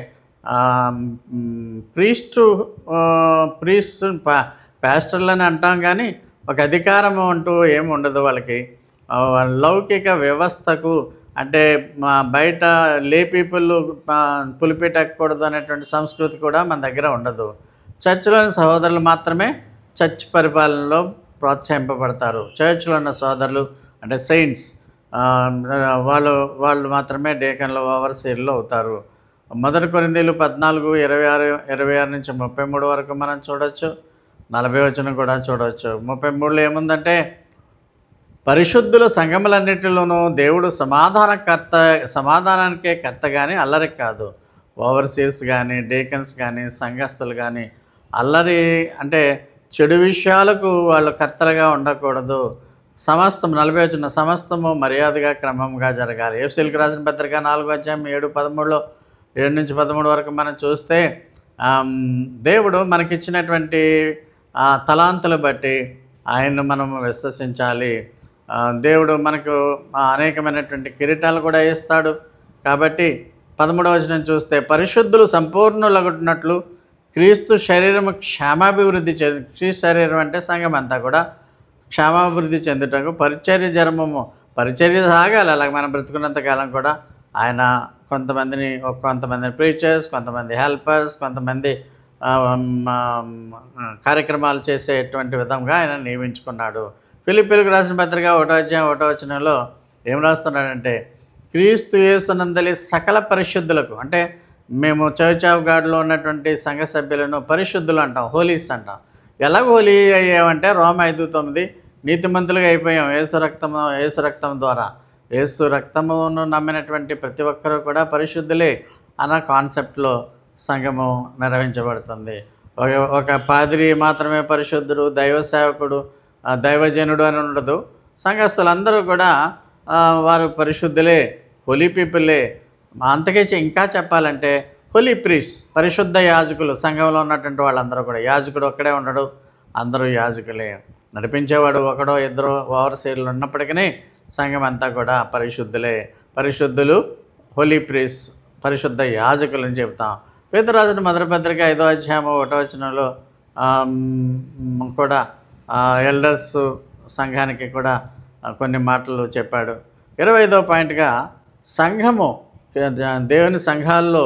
పాస్టర్లని అంటాం, కానీ ఒక అధికారం అంటూ ఏమి ఉండదు వాళ్ళకి. లౌకిక వ్యవస్థకు, అంటే బయట లే పీపుల్ పులిపెట్టకూడదు అనేటువంటి సంస్కృతి కూడా మన దగ్గర ఉండదు. చర్చిలోని సహోదరులు మాత్రమే చర్చ్ పరిపాలనలో ప్రోత్సహింపబడతారు. చర్చ్లో ఉన్న సోదరులు అంటే సెయింట్స్, వాళ్ళు మాత్రమే డేకన్లో, ఓవర్సీర్లు అవుతారు. 1 కొరింథీయులు 14, 26 నుంచి 33 వరకు మనం చూడవచ్చు. 40 వచనం కూడా చూడవచ్చు. 33లో ఏముందంటే, పరిశుద్ధుల సంఘములన్నిటిలోనూ దేవుడు సమాధానానికే కర్త కానీ అల్లరికి కాదు. ఓవర్సీర్స్ కానీ, డేకన్స్ కానీ, సంఘస్థులు కానీ అల్లరి అంటే చెడు విషయాలకు వాళ్ళు కర్తలుగా ఉండకూడదు. 40 వచనం, సమస్తము మర్యాదగా క్రమంగా జరగాలి. ఎఫెసీయులకు రాసిన పత్రిక 4వ అధ్యాయం 7 నుంచి 13 వరకు మనం చూస్తే, దేవుడు మనకిచ్చినటువంటి తలాంతులు బట్టి ఆయన్ను మనము విశ్వసించాలి. దేవుడు మనకు అనేకమైనటువంటి కిరీటాలు కూడా ఇస్తాడు. కాబట్టి 13వ వచనం చూస్తే, పరిశుద్ధులు సంపూర్ణులగునట్లు క్రీస్తు శరీరము క్షేమాభివృద్ధి క్రీస్తు శరీరం అంటే సంఘం అంతా కూడా క్షేమాభివృద్ధి చెందుటకు పరిచర్య సాగాలి. అలాగే మనం బ్రతుకున్నంత కాలం కూడా ఆయన కొంతమందిని ప్రీచర్స్, కొంతమంది హెల్పర్స్, కొంతమంది కార్యక్రమాలు చేసేటువంటి విధంగా ఆయన నియమించుకున్నాడు. ఫిలిప్పీయులకు రాసిన పత్రిక 1వ అధ్యాయం 1వ వచనంలో ఏం రాస్తున్నాడంటే, క్రీస్తు యేసునందలి సకల పరిశుద్ధులకు, అంటే మేము చర్చ్ ఆఫ్ గాడ్లో ఉన్నటువంటి సంఘ సభ్యులను పరిశుద్ధులు అంటాం, హోలీస్ అంటాం. ఎలా హోలీ అయ్యామంటే రోమ 5:9 నీతిమంతులుగా అయిపోయాం యేసు రక్తం ద్వారా. యేసు రక్తమును నమ్మినటువంటి ప్రతి ఒక్కరూ కూడా పరిశుద్ధులే అన్న కాన్సెప్ట్లో సంఘము నిర్వహించబడుతుంది. ఒక పాదిరి మాత్రమే పరిశుద్ధుడు, దైవ సేవకుడు, దైవజనుడు అని ఉండదు. సంఘస్థులందరూ కూడా వారు పరిశుద్ధులే, హోలీ పీపుల్లే. అంతకే ఇంకా చెప్పాలంటే హోలీ ప్రీస్ట్, పరిశుద్ధ యాజకులు. సంఘంలో ఉన్నటువంటి వాళ్ళందరూ కూడా, యాజకుడు ఒక్కడే ఉండడు, అందరూ యాజకులే. నడిపించేవాడు ఒకడో ఇద్దరు ఓవర్సీర్లు ఉన్నప్పటికీ సంఘం అంతా కూడా పరిశుద్ధులు, హోలీ ప్రీస్ట్, పరిశుద్ధ యాజకులు అని చెప్తాం. పేతురు రాసిన మొదటి పత్రిక 5వ అధ్యాయం 1వ వచనంలో కూడా ఎల్డర్స్ సంఘానికి కూడా కొన్ని మాటలు చెప్పాడు. 25వ పాయింట్గా, సంఘము దేవుని సంఘాల్లో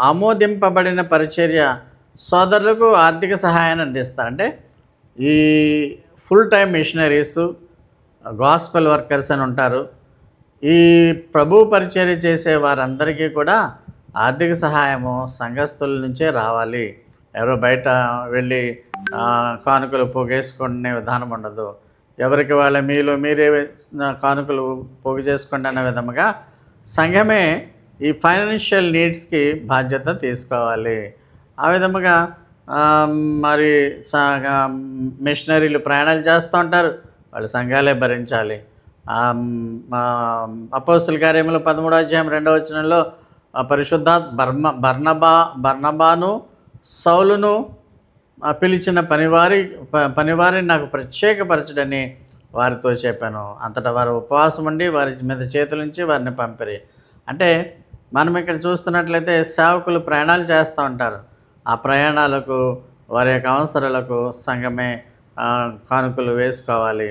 ఆమోదింపబడిన పరిచర్య సోదరులకు ఆర్థిక సహాయాన్ని అందిస్తారు. అంటే ఈ full time missionaries, gospel workers అని ఉంటారు. ఈ ప్రభు పరిచర్య చేసే వారందరికీ కూడా ఆర్థిక సహాయము సంఘస్థుల నుంచే రావాలి. ఎవరో బయట వెళ్ళి కానుకలు పోగేసుకునే విధానం ఉండదు. ఎవరికి వాళ్ళ మీలో మీరే కానుకలు పోగు చేసుకోండి అనే విధముగా సంఘమే ఈ ఫైనాన్షియల్ నీడ్స్కి బాధ్యత తీసుకోవాలి. ఆ విధముగా మరి మిషనరీలు ప్రయాణాలు చేస్తూ ఉంటారు, వాళ్ళు సంఘాలే భరించాలి. అపోస్తుల కార్యములు 13వ అధ్యాయం 2వ వచనంలో బర్నబాను సౌలును పిలిచిన పనివారిని నాకు ప్రత్యేకపరచడని వారితో చెప్పాను. అంతటా వారు ఉపవాసం ఉండి వారి మీద చేతులుంచి వారిని పంపిరి. అంటే మనం ఇక్కడ చూస్తున్నట్లయితే సేవకులు ప్రయాణాలు చేస్తూ ఉంటారు. ఆ ప్రయాణాలకు వారి యొక్క అవసరాలకు సంఘమే కానుకలు వేసుకోవాలి.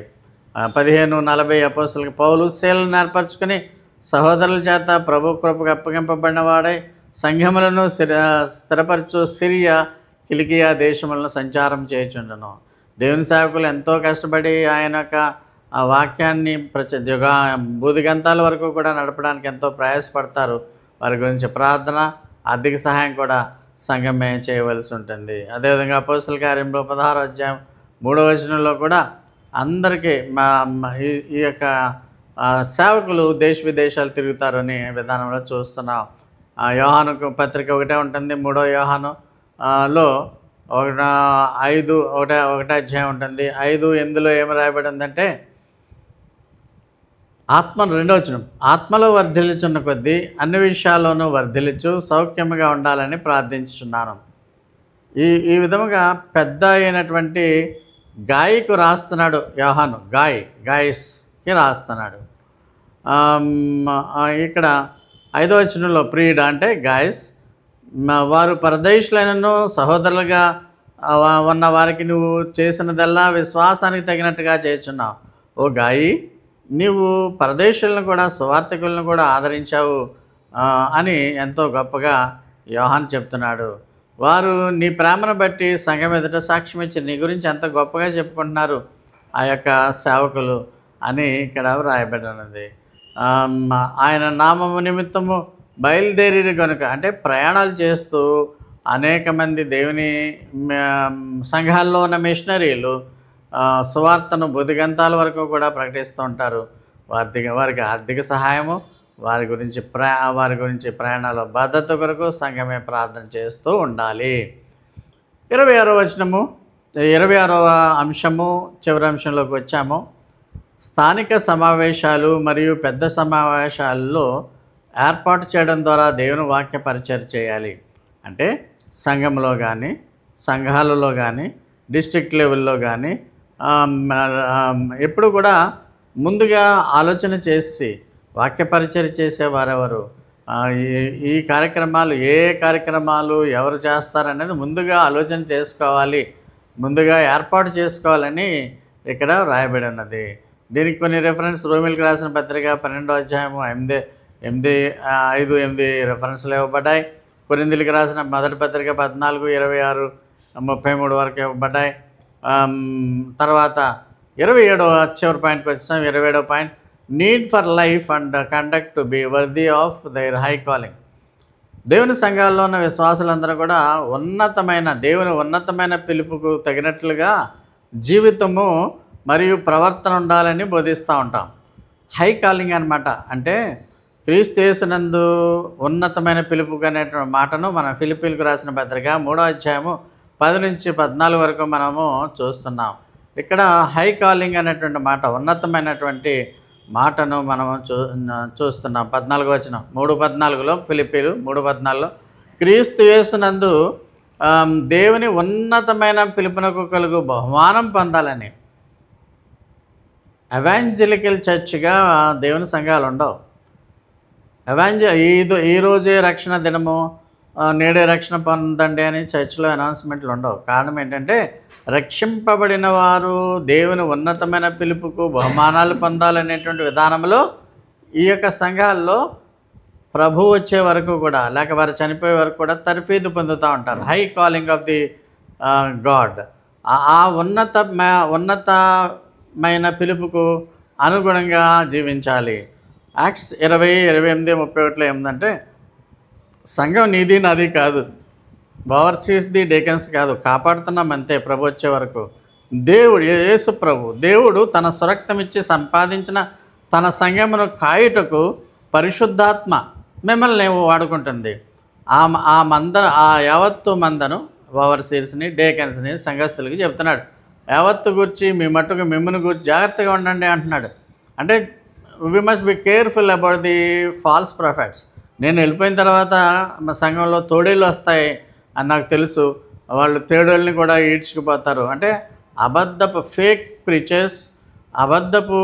15:40 అపోస్తలులకు పౌలు శీలను ఏర్పరచుకుని సహోదరుల చేత ప్రభు కృపకు అప్పగింపబడిన వాడై సంఘములను స్థిరపరచు సిరియా, కిలికియా దేశములను సంచారం చేయుచుండును. దేవుని సేవకులు ఎంతో కష్టపడి ఆయన యొక్క ఆ వాక్యాన్ని బూదిగంతాల వరకు కూడా నడపడానికి ఎంతో ప్రయాసపడతారు. వారి గురించి ప్రార్థన, ఆర్థిక సహాయం కూడా సంఘమే చేయవలసి ఉంటుంది. అదేవిధంగా అపోస్తల కార్యంలో 16వ అధ్యాయం 3వ వచనంలో కూడా అందరికీ ఈ యొక్క సేవకులు దేశ విదేశాలు తిరుగుతారని విధానంలో చూస్తున్నాం. యోహాను పత్రిక ఒకటే ఉంటుంది, 3వ యోహానులో 5 ఒకటే అధ్యాయం ఉంటుంది. 5:8 ఏమి రాయబడి ఉందంటే, ఆత్మను 2వ వచనం, ఆత్మలో వర్ధిల్లుచున్న కొద్దీ అన్ని విషయాల్లోనూ వర్ధిల్లుచు సౌఖ్యముగా ఉండాలని ప్రార్థించుచున్నాను. ఈ విధముగా పెద్ద అయినటువంటి గాయకు రాస్తున్నాడు యోహాను, గాయస్కి రాస్తున్నాడు. ఇక్కడ 5వ వచనంలో ప్రియుడు అంటే గాయస్, వారు పరదేశులైనను సహోదరులుగా ఉన్న వారికి నువ్వు చేసినదల్లా విశ్వాసానికి తగినట్టుగా చేస్తున్నావు. ఓ గాయి, నీవు పరదేశులను కూడా సువార్థికులను కూడా ఆదరించావు అని ఎంతో గొప్పగా యోహాను చెప్తున్నాడు. వారు నీ ప్రేమను బట్టి సంఘం ఎదుట సాక్ష్యం ఇచ్చి నీ గురించి ఎంత గొప్పగా చెప్పుకుంటున్నారు ఆ యొక్క సేవకులు అని ఇక్కడ రాయబడి ఉన్నది. ఆయన నామము నిమిత్తము బయలుదేరి కనుక, అంటే ప్రయాణాలు చేస్తూ అనేక మంది దేవుని సంఘాల్లో ఉన్న మిషనరీలు సువార్తను బుద్ధిగంతాల వరకు కూడా ప్రకటిస్తూ ఉంటారు. వారికి ఆర్థిక సహాయము, వారి గురించి ప్రయాణాల భద్రత కొరకు సంఘమే ప్రార్థన చేస్తూ ఉండాలి. 26వ వచనము, 26వ అంశము చివరి అంశంలోకి వచ్చాము. స్థానిక సమావేశాలు మరియు పెద్ద సమావేశాల్లో ఏర్పాటు చేయడం ద్వారా దేవుని వాక్య పరిచయం చేయాలి. అంటే సంఘంలో కానీ, సంఘాలలో కానీ, డిస్ట్రిక్ట్ లెవెల్లో కానీ ఎప్పుడు కూడా ముందుగా ఆలోచన చేసి వాక్య పరిచయం చేసేవారెవరు, ఈ కార్యక్రమాలు ఏ కార్యక్రమాలు ఎవరు చేస్తారనేది ముందుగా ఆలోచన చేసుకోవాలి, ముందుగా ఏర్పాటు చేసుకోవాలని ఇక్కడ రాయబడి ఉన్నది. దీనికి కొన్ని రెఫరెన్స్ రోమిలకు రాసిన పత్రిక 12వ అధ్యాయము 5-8 రెఫరెన్స్లు ఇవ్వబడ్డాయి. కొరింథీయులకు రాసిన మొదటి పత్రిక 14:26-33 వరకు ఇవ్వబడ్డాయి. తర్వాత 27వ చివరి పాయింట్కి వచ్చాం. 27వ point, need for life and conduct to be worthy of their high calling. దేవుని సంఘాల్లో ఉన్న విశ్వాసులందరూ కూడా దేవుని ఉన్నతమైన పిలుపుకు తగినట్లుగా జీవితము మరియు ప్రవర్తన ఉండాలని బోధిస్తూ ఉంటాం. హై కాలింగ్ అన్నమాట. అంటే క్రీస్తు యేసునందు ఉన్నతమైన పిలుపు అనేటువంటి మాటను మనం ఫిలిప్పీలకు రాసిన పత్రిక 3వ అధ్యాయము 10-14 వరకు మనము చూస్తున్నాం. ఇక్కడ హై కాలింగ్ అనేటువంటి మాట, ఉన్నతమైనటువంటి మాటను మనము చూస్తున్నాం. 14వ వచనం, 3:14లో, ఫిలిప్పీలు 3:14లో, క్రీస్తు యేసునందు దేవుని ఉన్నతమైన పిలుపునకు కలుగు బహుమానం పొందాలని. ఎవాంజలికల్ చర్చ్గా దేవుని సంఘాలు ఉండవు. ఈరోజే రక్షణ దినము, నేడే రక్షణ పొందండి అని చర్చిలో అనౌన్స్మెంట్లు ఉండవు. కారణం ఏంటంటే, రక్షింపబడిన వారు దేవుని ఉన్నతమైన పిలుపుకు బహుమానాలు పొందాలనేటువంటి విధానంలో ఈ యొక్క సంఘాల్లో ప్రభు వచ్చే వరకు కూడా, లేక వారు చనిపోయే వరకు కూడా తర్ఫీదు పొందుతూ ఉంటారు. High calling of the God. ఆ ఉన్నతమైన పిలుపుకు అనుగుణంగా జీవించాలి. యాక్ట్స్ 20:28-31 ఏముందంటే, సంఘం నీది నాది కాదు, ఓవర్సీస్ది డేకన్స్ కాదు, కాపాడుతున్నాం అంతే ప్రభు వచ్చే వరకు. దేవుడు యేసు ప్రభు దేవుడు తన స్వరక్తం ఇచ్చి సంపాదించిన తన సంఘమును కాయుటకు పరిశుద్ధాత్మ మిమ్మల్ని వాడుకుంటుంది. ఆ యావత్తు మందను ఓవర్సీర్స్ని డేకన్స్ని సంఘస్థులకి చెప్తున్నాడు. యావత్తు గురించి మీ మట్టుకు మిమ్మల్ని గురించి జాగ్రత్తగా ఉండండి అంటున్నాడు. అంటే we must be careful about the false prophets. నేను వెళ్ళిపోయిన తర్వాత మా సంఘంలో తోడేళ్ళు వస్తాయి అని నాకు తెలుసు, వాళ్ళు తేడోళ్ళని కూడా ఈడ్చుకుపోతారు. అంటే అబద్ధపు ఫేక్ ప్రీచర్స్, అబద్ధపు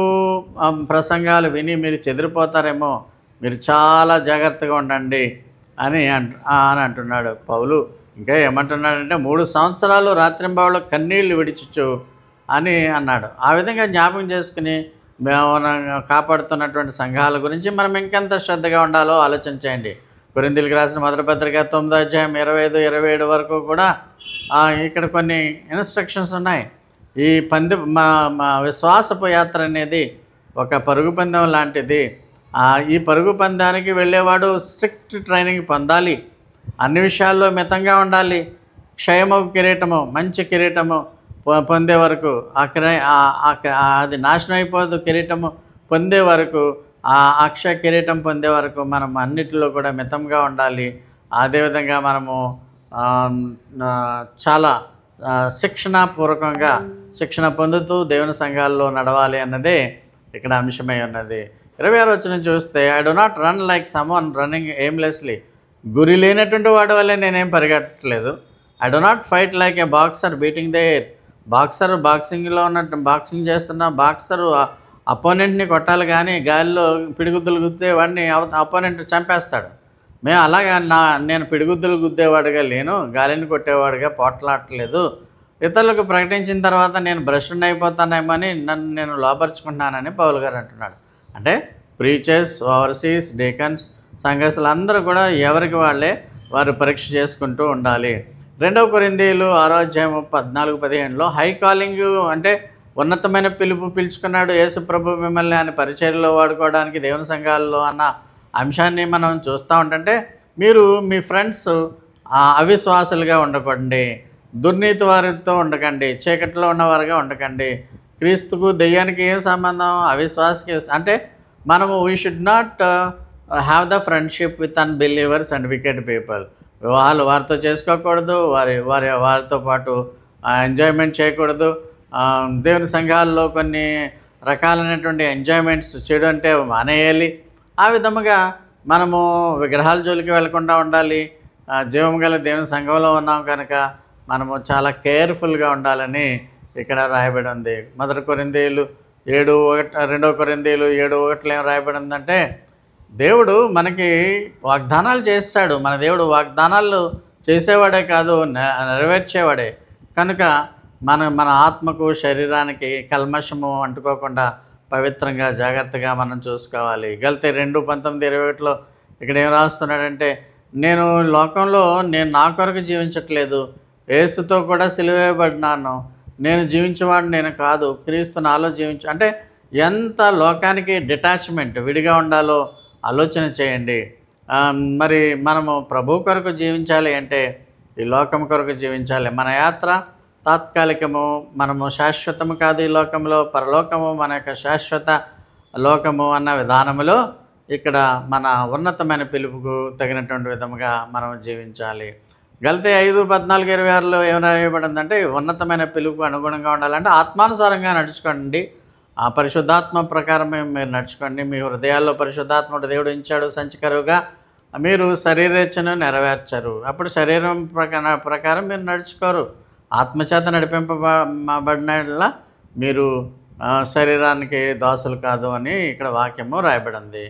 ప్రసంగాలు విని మీరు చెదిరిపోతారేమో, మీరు చాలా జాగ్రత్తగా ఉండండి అని అంటున్నాడు పౌలు. ఇంకా ఏమంటున్నాడంటే 3 సంవత్సరాలు రాత్రింబవళ్ళు కన్నీళ్లు విడిచుచు అని అన్నాడు. ఆ విధంగా జ్ఞాపకం చేసుకుని కాపాడుతున్నటువంటి సంఘాల గురించి మనం ఇంకెంత శ్రద్ధగా ఉండాలో ఆలోచన చేయండి. కొరింథీయులకు రాసిన మొదటి పత్రిక 9వ అధ్యాయం 25-27 వరకు కూడా ఇక్కడ కొన్ని ఇన్స్ట్రక్షన్స్ ఉన్నాయి. ఈ మా విశ్వాసపు యాత్ర అనేది ఒక పరుగు పందెం లాంటిది. ఈ పరుగు పందానికి వెళ్ళేవాడు స్ట్రిక్ట్ ట్రైనింగ్ పొందాలి, అన్ని విషయాల్లో మితంగా ఉండాలి. క్షయము కిరీటము, మంచి కిరీటము పొందే వరకు, అది నాశనం అయిపోదు కిరీటము పొందే వరకు, ఆ అక్షయ కిరీటం పొందే వరకు మనం అన్నిటిలో కూడా మితంగా ఉండాలి. అదేవిధంగా మనము చాలా శిక్షణ పొందుతూ దేవుని సంఘాల్లో నడవాలి అన్నదే ఇక్కడ అంశమై ఉన్నది. 26వ వచనం చూస్తే, I do not run like someone running aimlessly. గురి లేనటువంటి వాడి వల్లే నేనేం పరిగెట్టట్లేదు. I do not fight like a boxer beating the air. బాక్సింగ్లో ఉన్నట్టు బాక్సింగ్ చేస్తున్న బాక్సరు అపోనెంట్ని కొట్టాలి, కానీ గాలిలో పిడిగుద్దులు గుద్దే వాడిని అపోనెంట్ చంపేస్తాడు. మేము అలాగా నేను పిడిగుద్దులు గుద్దేవాడిగా లేను, గాలిని కొట్టేవాడిగా పోట్లాడట్లేదు. ఇతరులకు ప్రకటించిన తర్వాత నేను భ్రష్టుని అయిపోతానేమో అని నన్ను నేను లోపరుచుకుంటున్నానని పౌలు గారు అంటున్నాడు. అంటే ప్రీచర్స్, ఓవర్సీస్, డీకన్స్, సంఘస్థులు అందరూ కూడా ఎవరికి వాళ్ళే వారు పరీక్ష చేసుకుంటూ ఉండాలి. 2వ కొరింథీయులు 6వ అధ్యాయం 14-15లో హై కాలింగ్ అంటే ఉన్నతమైన పిలుచుకున్నాడు యేసు ప్రభు మిమ్మల్ని అని పరిచర్యలో వాడుకోవడానికి దేవుని సంఘాల్లో అన్న అంశాన్ని మనం చూస్తూ ఉంటుంటే, మీరు మీ ఫ్రెండ్స్ అవిశ్వాసులుగా ఉండకండి, దుర్నీతి వారితో ఉండకండి, చీకట్లో ఉన్నవారుగా ఉండకండి. క్రీస్తుకు దెయ్యానికి ఏం సంబంధం, అవిశ్వాసకి అంటే మనము we should not have the friendship with unbelievers and wicked people. వివాహాలు వారితో చేసుకోకూడదు, వారితో పాటు ఎంజాయ్మెంట్ చేయకూడదు. దేవుని సంఘాల్లో కొన్ని రకాలైనటువంటి ఎంజాయ్మెంట్స్ చేయడం అంటే మానేయాలి. ఆ విధముగా మనము విగ్రహాల జోలికి వెళ్లకుండా ఉండాలి. జీవం గల దేవుని సంఘంలో ఉన్నాం కనుక మనము చాలా కేర్ఫుల్గా ఉండాలని ఇక్కడ రాయబడి ఉంది. 1 కొరింథీయులు 7:1, 2వ కొరింథీయులు 7:1 ఏం రాయబడి ఉందంటే, దేవుడు మనకి వాగ్దానాలు చేస్తాడు. మన దేవుడు వాగ్దానాలు చేసేవాడే కాదు, నెరవేర్చేవాడే. కనుక మన ఆత్మకు శరీరానికి కల్మషము అంటుకోకుండా పవిత్రంగా జాగ్రత్తగా మనం చూసుకోవాలి. గలితీ 2:19-21 ఇక్కడ ఏం రాస్తున్నాడంటే, నేను లోకంలో నా కొరకు జీవించట్లేదు, యేసుతో కూడా సిలువేయబడినాను, నేను జీవించేవాడు నేను కాదు, క్రీస్తు నాలో అంటే ఎంత లోకానికి డిటాచ్మెంట్, విడిగా ఉండాలో ఆలోచన చేయండి. మరి మనము ప్రభు కొరకు జీవించాలి అంటే ఈ లోకం కొరకు జీవించాలి. మన యాత్ర తాత్కాలికము, మనము శాశ్వతము కాదు. ఈ లోకంలో పరలోకము మన యొక్క శాశ్వత లోకము అన్న విధానములో ఇక్కడ మన ఉన్నతమైన పిలుపుకు తగినటువంటి విధముగా మనం జీవించాలి. గలితీ 5:14-26 ఏం రాయబడిందంటే, ఉన్నతమైన పిలుపుకు అనుగుణంగా ఉండాలంటే ఆత్మానుసారంగా నడుచుకోండి, ఆ పరిశుద్ధాత్మ ప్రకారమే మీరు నడుచుకోండి. మీ హృదయాల్లో పరిశుద్ధాత్ముడు దేవుడు ఉంచాడు సంచికరువుగా, మీరు శరీరేచ్ఛను నెరవేర్చరు. అప్పుడు శరీరం ప్రకారం మీరు నడుచుకోరు. ఆత్మచేత నడిపింపబడినలా మీరు శరీరానికి దాసులు కాదు అని ఇక్కడ వాక్యము రాయబడింది.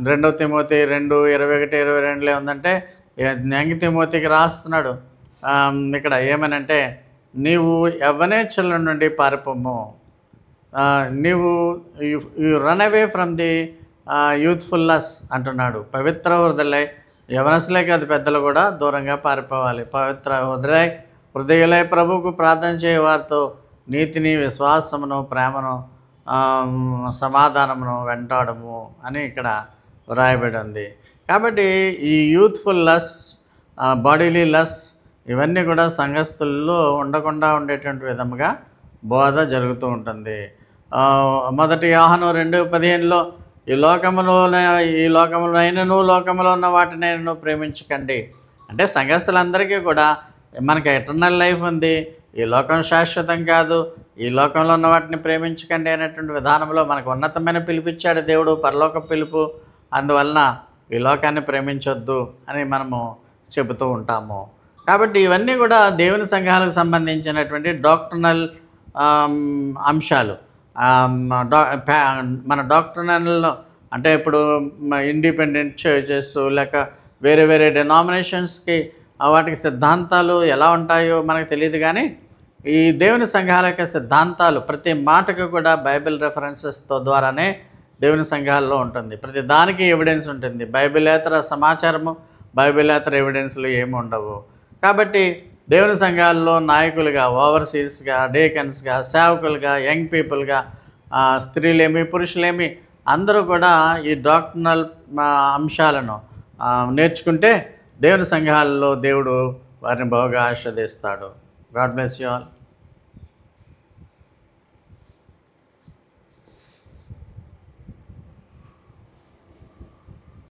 2 తిమోతి 2:21-22 ఏముందంటే, న్యాంగి తిమోతికి రాస్తున్నాడు ఇక్కడ ఏమనంటే, నీవు యవ్వనేచ్ఛల నుండి పారిపోము, నీవు you run away from the youthfulness అంటున్నాడు. పవిత్ర హృదయ యవనసులే కాదు, పెద్దలు కూడా దూరంగా పారిపోవాలి. పవిత్ర హృదయులై ప్రభువుకు ప్రార్థన చేయ వారితో నీతిని, విశ్వాసమును, ప్రేమను, సమాధానమును వెంటాడము అని ఇక్కడ వ్రాయబడి ఉంది. కాబట్టి ఈ యూత్ఫుల్ లస్, బాడీలీ లస్ ఇవన్నీ కూడా సంఘస్థుల్లో ఉండకుండా ఉండేటువంటి విధముగా బోధ జరుగుతూ ఉంటుంది. మొదటి యోహాను 2:15 ఈ లోకములోనైనను లోకములో ఉన్న వాటినైనను ప్రేమించకండి. అంటే సంఘస్థులందరికీ కూడా మనకి ఎటర్నల్ లైఫ్ ఉంది, ఈ లోకం శాశ్వతం కాదు, ఈ లోకంలో ఉన్న వాటిని ప్రేమించకండి అనేటువంటి విధానంలో మనకు ఉన్నతమైన పిలిపిచ్చాడు దేవుడు, పరలోక పిలుపు. అందువలన ఈ లోకాన్ని ప్రేమించొద్దు అని మనము చెబుతూ ఉంటాము. కాబట్టి ఇవన్నీ కూడా దేవుని సంఘాలకు సంబంధించినటువంటి డాక్టర్నల్ అంశాలు. మన డాక్టర్నల్లో అంటే ఇప్పుడు ఇండిపెండెంట్ చర్చెస్ లేక వేరే వేరే డినామినేషన్స్కి వాటికి సిద్ధాంతాలు ఎలా ఉంటాయో మనకు తెలియదు, కానీ ఈ దేవుని సంఘాల యొక్క సిద్ధాంతాలు ప్రతి మాటకు కూడా బైబిల్ రెఫరెన్సెస్తో ద్వారానే దేవుని సంఘాల్లో ఉంటుంది. ప్రతి దానికి ఎవిడెన్స్ ఉంటుంది. బైబిలేతర సమాచారము, బైబిలేతర ఎవిడెన్స్లు ఏమి ఉండవు. కాబట్టి దేవుని సంఘాల్లో నాయకులుగా, ఓవర్సీర్స్గా, డేకన్స్గా, సేవకులుగా, యంగ్ పీపుల్గా, స్త్రీలేమి పురుషులేమి అందరూ కూడా ఈ డాక్టర్నల్ అంశాలను నేర్చుకుంటే దేవుని సంఘాల్లో దేవుడు వారిని బాగా ఆశీర్వదిస్తాడు. God bless you all.